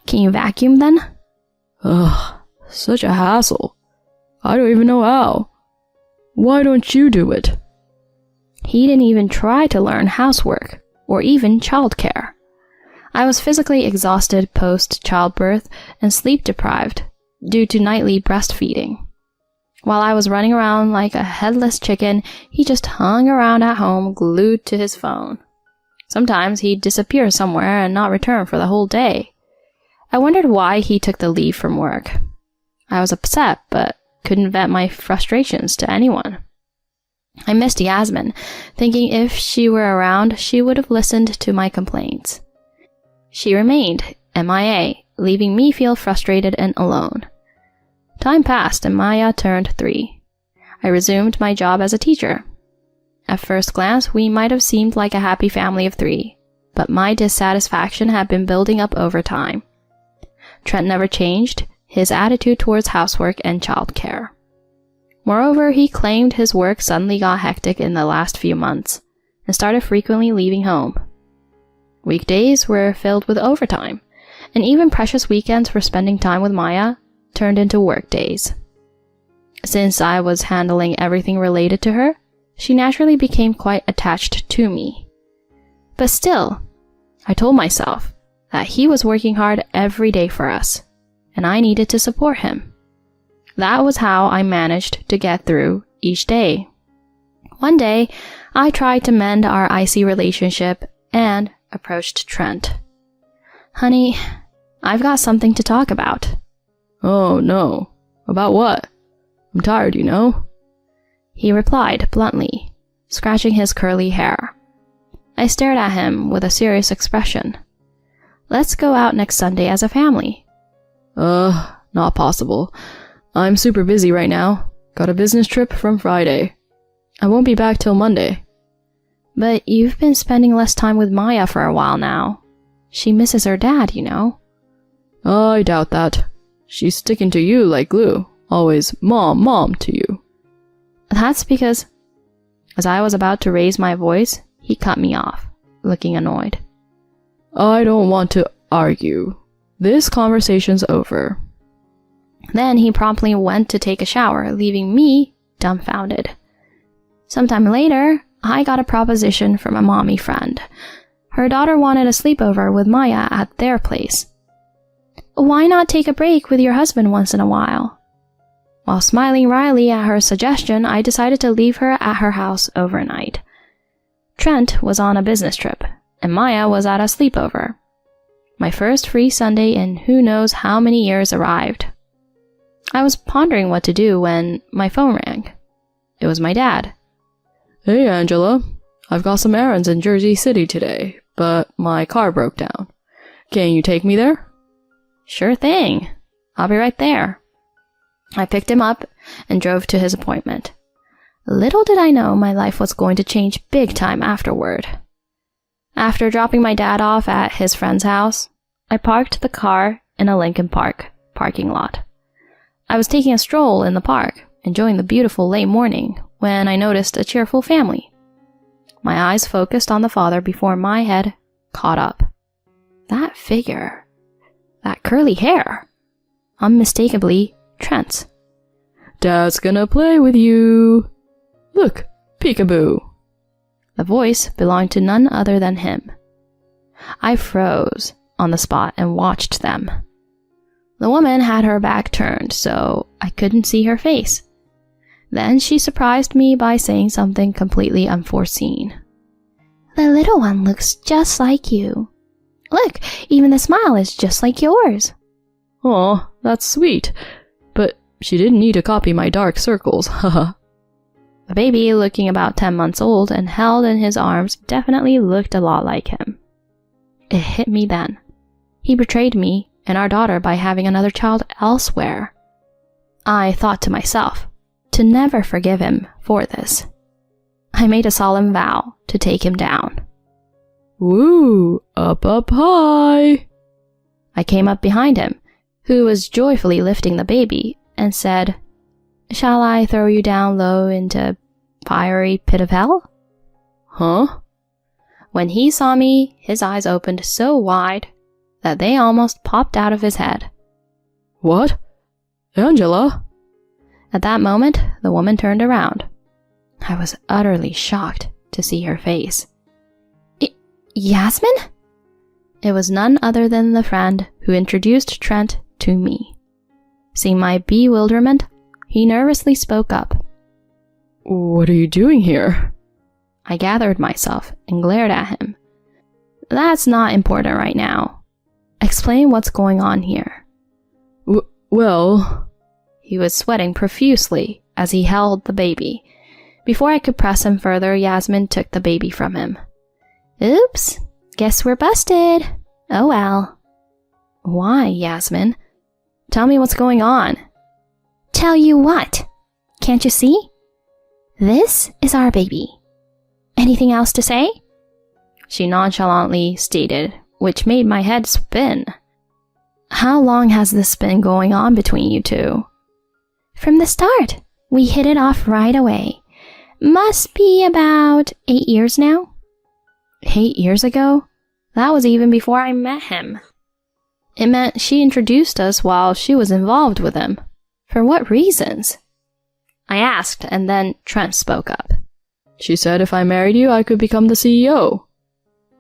Can you vacuum then?" Ugh, such a hassle. I don't even know how. Why don't you do it? He didn't even try to learn housework or even childcare. I was physically exhausted post-childbirth and sleep-deprived, due to nightly breastfeeding. While I was running around like a headless chicken, he just hung around at home glued to his phone. Sometimes he'd disappear somewhere and not return for the whole day. I wondered why he took the leave from work. I was upset, but couldn't vent my frustrations to anyone. I missed Yasmin, thinking if she were around, she would have listened to my complaints. She remained MIA, leaving me feel frustrated and alone. Time passed and Maya turned 3. I resumed my job as a teacher. At first glance, we might have seemed like a happy family of 3, but my dissatisfaction had been building up over time. Trent never changed his attitude towards housework and childcare. Moreover, he claimed his work suddenly got hectic in the last few months and started frequently leaving home. Weekdays were filled with overtime, and even precious weekends for spending time with Maya turned into work days. Since I was handling everything related to her, she naturally became quite attached to me. But still, I told myself that he was working hard every day for us, and I needed to support him. That was how I managed to get through each day. One day, I tried to mend our icy relationship and approached Trent. "Honey, I've got something to talk about." Oh no. About what? I'm tired, you know. He replied bluntly, scratching his curly hair. I stared at him with a serious expression. "Let's go out next Sunday as a family." Not possible. I'm super busy right now. Got a business trip from Friday. I won't be back till Monday. "But you've been spending less time with Maya for a while now. She misses her dad, you know." I doubt that. She's sticking to you like glue. Always mom, mom to you. That's because... As I was about to raise my voice, he cut me off, looking annoyed. I don't want to argue. This conversation's over. Then he promptly went to take a shower, leaving me dumbfounded. Sometime later, I got a proposition from a mommy friend. Her daughter wanted a sleepover with Maya at their place. "Why not take a break with your husband once in a while?" While smiling wryly at her suggestion, I decided to leave her at her house overnight. Trent was on a business trip, and Maya was at a sleepover. My first free Sunday in who knows how many years arrived. I was pondering what to do when my phone rang. It was my dad. "Hey, Angela. I've got some errands in Jersey City today, but my car broke down. Can you take me there?" "Sure thing. I'll be right there." I picked him up and drove to his appointment. Little did I know my life was going to change big time afterward. After dropping my dad off at his friend's house, I parked the car in a Lincoln Park parking lot. I was taking a stroll in the park, enjoying the beautiful late morning, when I noticed a cheerful family. My eyes focused on the father before my head caught up. That figure, that curly hair, unmistakably Trent's. "Dad's gonna play with you. Look, peekaboo." The voice belonged to none other than him. I froze on the spot and watched them. The woman had her back turned, so I couldn't see her face. Then she surprised me by saying something completely unforeseen. "The little one looks just like you. Look, even the smile is just like yours." Aw, that's sweet. But she didn't need to copy my dark circles, haha. The baby, looking about 10 months old and held in his arms, definitely looked a lot like him. It hit me then. He betrayed me and our daughter by having another child elsewhere. I thought to myself, to never forgive him for this. I made a solemn vow to take him down. Woo, up, up, high. I came up behind him, who was joyfully lifting the baby, and said, "Shall I throw you down low into fiery pit of hell?" Huh? When he saw me, his eyes opened so wide that they almost popped out of his head. What? Angela? At that moment, the woman turned around. I was utterly shocked to see her face. Yasmin? It was none other than the friend who introduced Trent to me. Seeing my bewilderment, he nervously spoke up. What are you doing here? I gathered myself and glared at him. That's not important right now. Explain what's going on here. Well... He was sweating profusely as he held the baby. Before I could press him further, Yasmin took the baby from him. Oops, guess we're busted. Oh well. Why, Yasmin? Tell me what's going on. Tell you what? Can't you see? This is our baby. Anything else to say? She nonchalantly stated, which made my head spin. How long has this been going on between you two? From the start. We hit it off right away. Must be about 8 years now. 8 years ago? That was even before I met him. It meant she introduced us while she was involved with him. For what reasons? I asked, and then Trent spoke up. She said if I married you, I could become the CEO.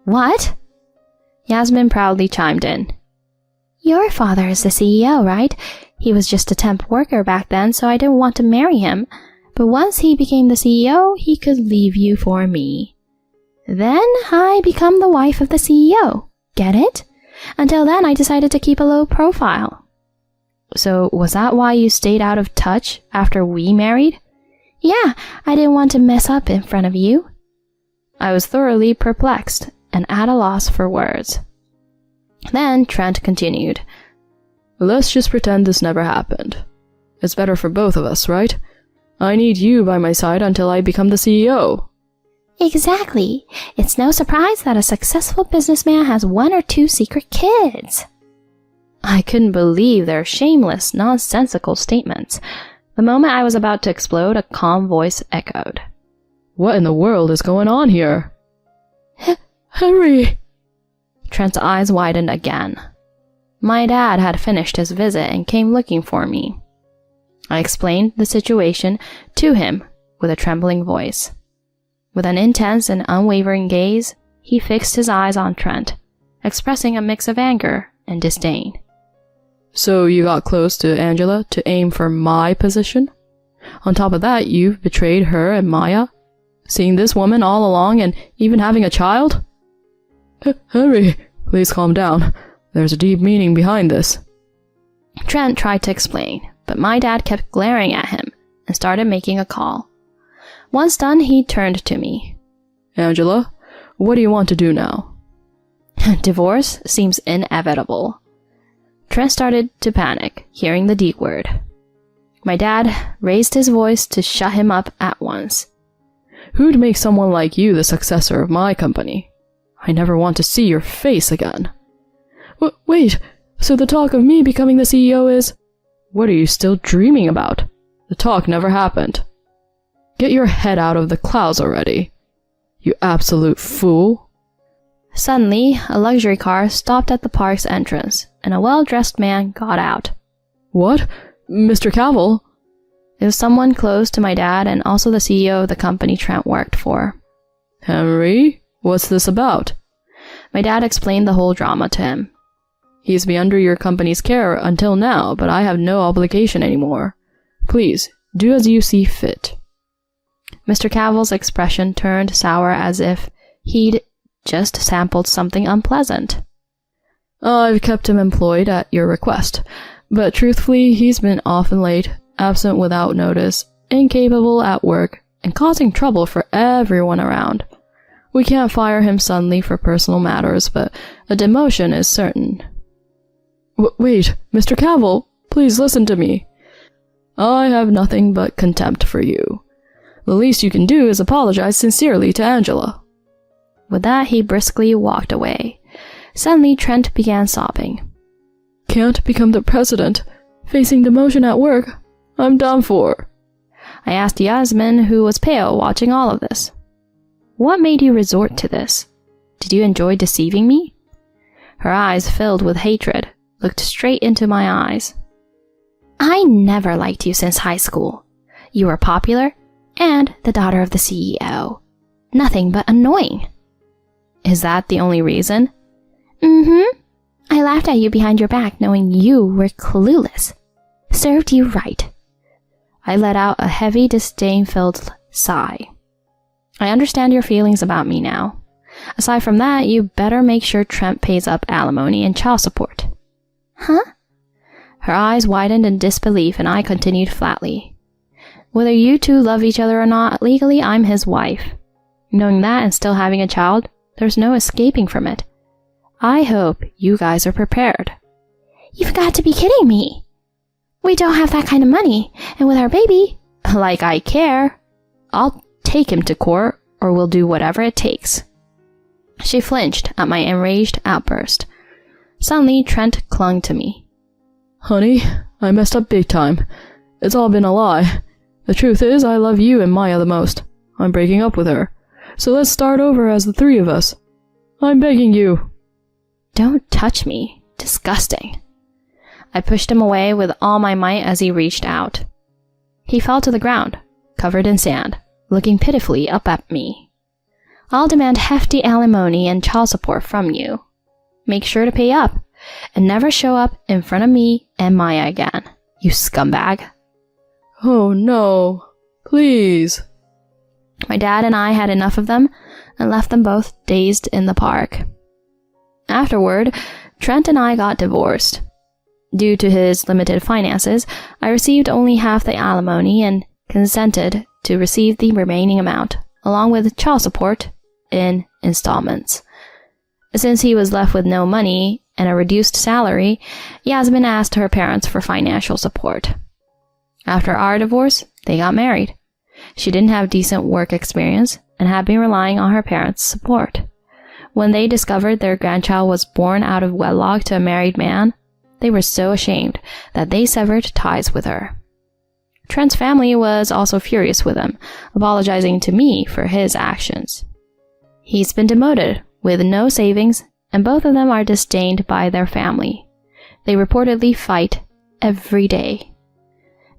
What? Yasmin proudly chimed in. Your father is the CEO, right? He was just a temp worker back then, so I didn't want to marry him. But once he became the CEO, he could leave you for me. Then I become the wife of the CEO. Get it? Until then, I decided to keep a low profile. So was that why you stayed out of touch after we married? Yeah, I didn't want to mess up in front of you. I was thoroughly perplexed and at a loss for words. Then Trent continued. Let's just pretend this never happened. It's better for both of us, right? I need you by my side until I become the CEO. Exactly. It's no surprise that a successful businessman has 1 or 2 secret kids. I couldn't believe their shameless, nonsensical statements. The moment I was about to explode, a calm voice echoed. What in the world is going on here? Henry! Trent's eyes widened again. My dad had finished his visit and came looking for me. I explained the situation to him with a trembling voice. With an intense and unwavering gaze, he fixed his eyes on Trent, expressing a mix of anger and disdain. So you got close to Angela to aim for my position? On top of that, you've betrayed her and Maya? Seeing this woman all along and even having a child? Henry, please calm down. There's a deep meaning behind this. Trent tried to explain, but my dad kept glaring at him and started making a call. Once done, he turned to me. Angela, what do you want to do now? Divorce seems inevitable. Trent started to panic, hearing the D word. My dad raised his voice to shut him up at once. Who'd make someone like you the successor of my company? I never want to see your face again. Wait, so the talk of me becoming the CEO is... What are you still dreaming about? The talk never happened. Get your head out of the clouds already. You absolute fool. Suddenly, a luxury car stopped at the park's entrance, and a well-dressed man got out. What? Mr. Cavill? It was someone close to my dad and also the CEO of the company Trent worked for. Henry, what's this about? My dad explained the whole drama to him. He's been under your company's care until now, but I have no obligation anymore. Please, do as you see fit. Mr. Cavill's expression turned sour as if he'd just sampled something unpleasant. I've kept him employed at your request, but truthfully, he's been often late, absent without notice, incapable at work, and causing trouble for everyone around. We can't fire him suddenly for personal matters, but a demotion is certain. Wait, Mr. Cavill, please listen to me. I have nothing but contempt for you. The least you can do is apologize sincerely to Angela. With that, he briskly walked away. Suddenly, Trent began sobbing. Can't become the president. Facing demotion at work. I'm done for. I asked Yasmin, who was pale, watching all of this. What made you resort to this? Did you enjoy deceiving me? Her eyes, filled with hatred, looked straight into my eyes. I never liked you since high school. You were popular and the daughter of the CEO. Nothing but annoying. Is that the only reason? Mm-hmm. I laughed at you behind your back knowing you were clueless. Served you right. I let out a heavy, disdain-filled sigh. I understand your feelings about me now. Aside from that, you better make sure Trent pays up alimony and child support. Huh? Her eyes widened in disbelief, and I continued flatly. Whether you two love each other or not, legally I'm his wife. Knowing that and still having a child, there's no escaping from it. I hope you guys are prepared. You've got to be kidding me. We don't have that kind of money, and with our baby, like I care, I'll take him to court or we'll do whatever it takes. She flinched at my enraged outburst. Suddenly, Trent clung to me. Honey, I messed up big time. It's all been a lie. The truth is, I love you and Maya the most. I'm breaking up with her. So let's start over as the three of us. I'm begging you. Don't touch me. Disgusting. I pushed him away with all my might as he reached out. He fell to the ground, covered in sand, looking pitifully up at me. I'll demand hefty alimony and child support from you. Make sure to pay up, and never show up in front of me and Maya again, you scumbag. Oh no, please. My dad and I had enough of them and left them both dazed in the park. Afterward, Trent and I got divorced. Due to his limited finances, I received only half the alimony and consented to receive the remaining amount, along with child support, in installments. Since he was left with no money and a reduced salary, Yasmin asked her parents for financial support. After our divorce, they got married. She didn't have decent work experience and had been relying on her parents' support. When they discovered their grandchild was born out of wedlock to a married man, they were so ashamed that they severed ties with her. Trent's family was also furious with him, apologizing to me for his actions. He's been demoted with no savings, and both of them are disdained by their family. They reportedly fight every day.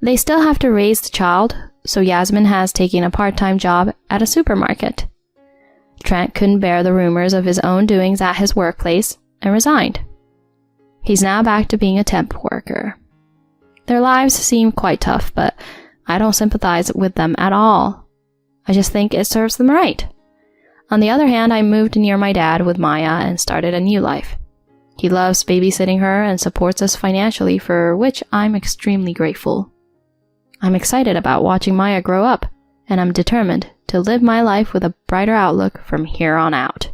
They still have to raise the child, so Yasmin has taken a part-time job at a supermarket. Trent couldn't bear the rumors of his own doings at his workplace and resigned. He's now back to being a temp worker. Their lives seem quite tough, but I don't sympathize with them at all. I just think it serves them right. On the other hand, I moved near my dad with Maya and started a new life. He loves babysitting her and supports us financially, for which I'm extremely grateful. I'm excited about watching Maya grow up, and I'm determined to live my life with a brighter outlook from here on out.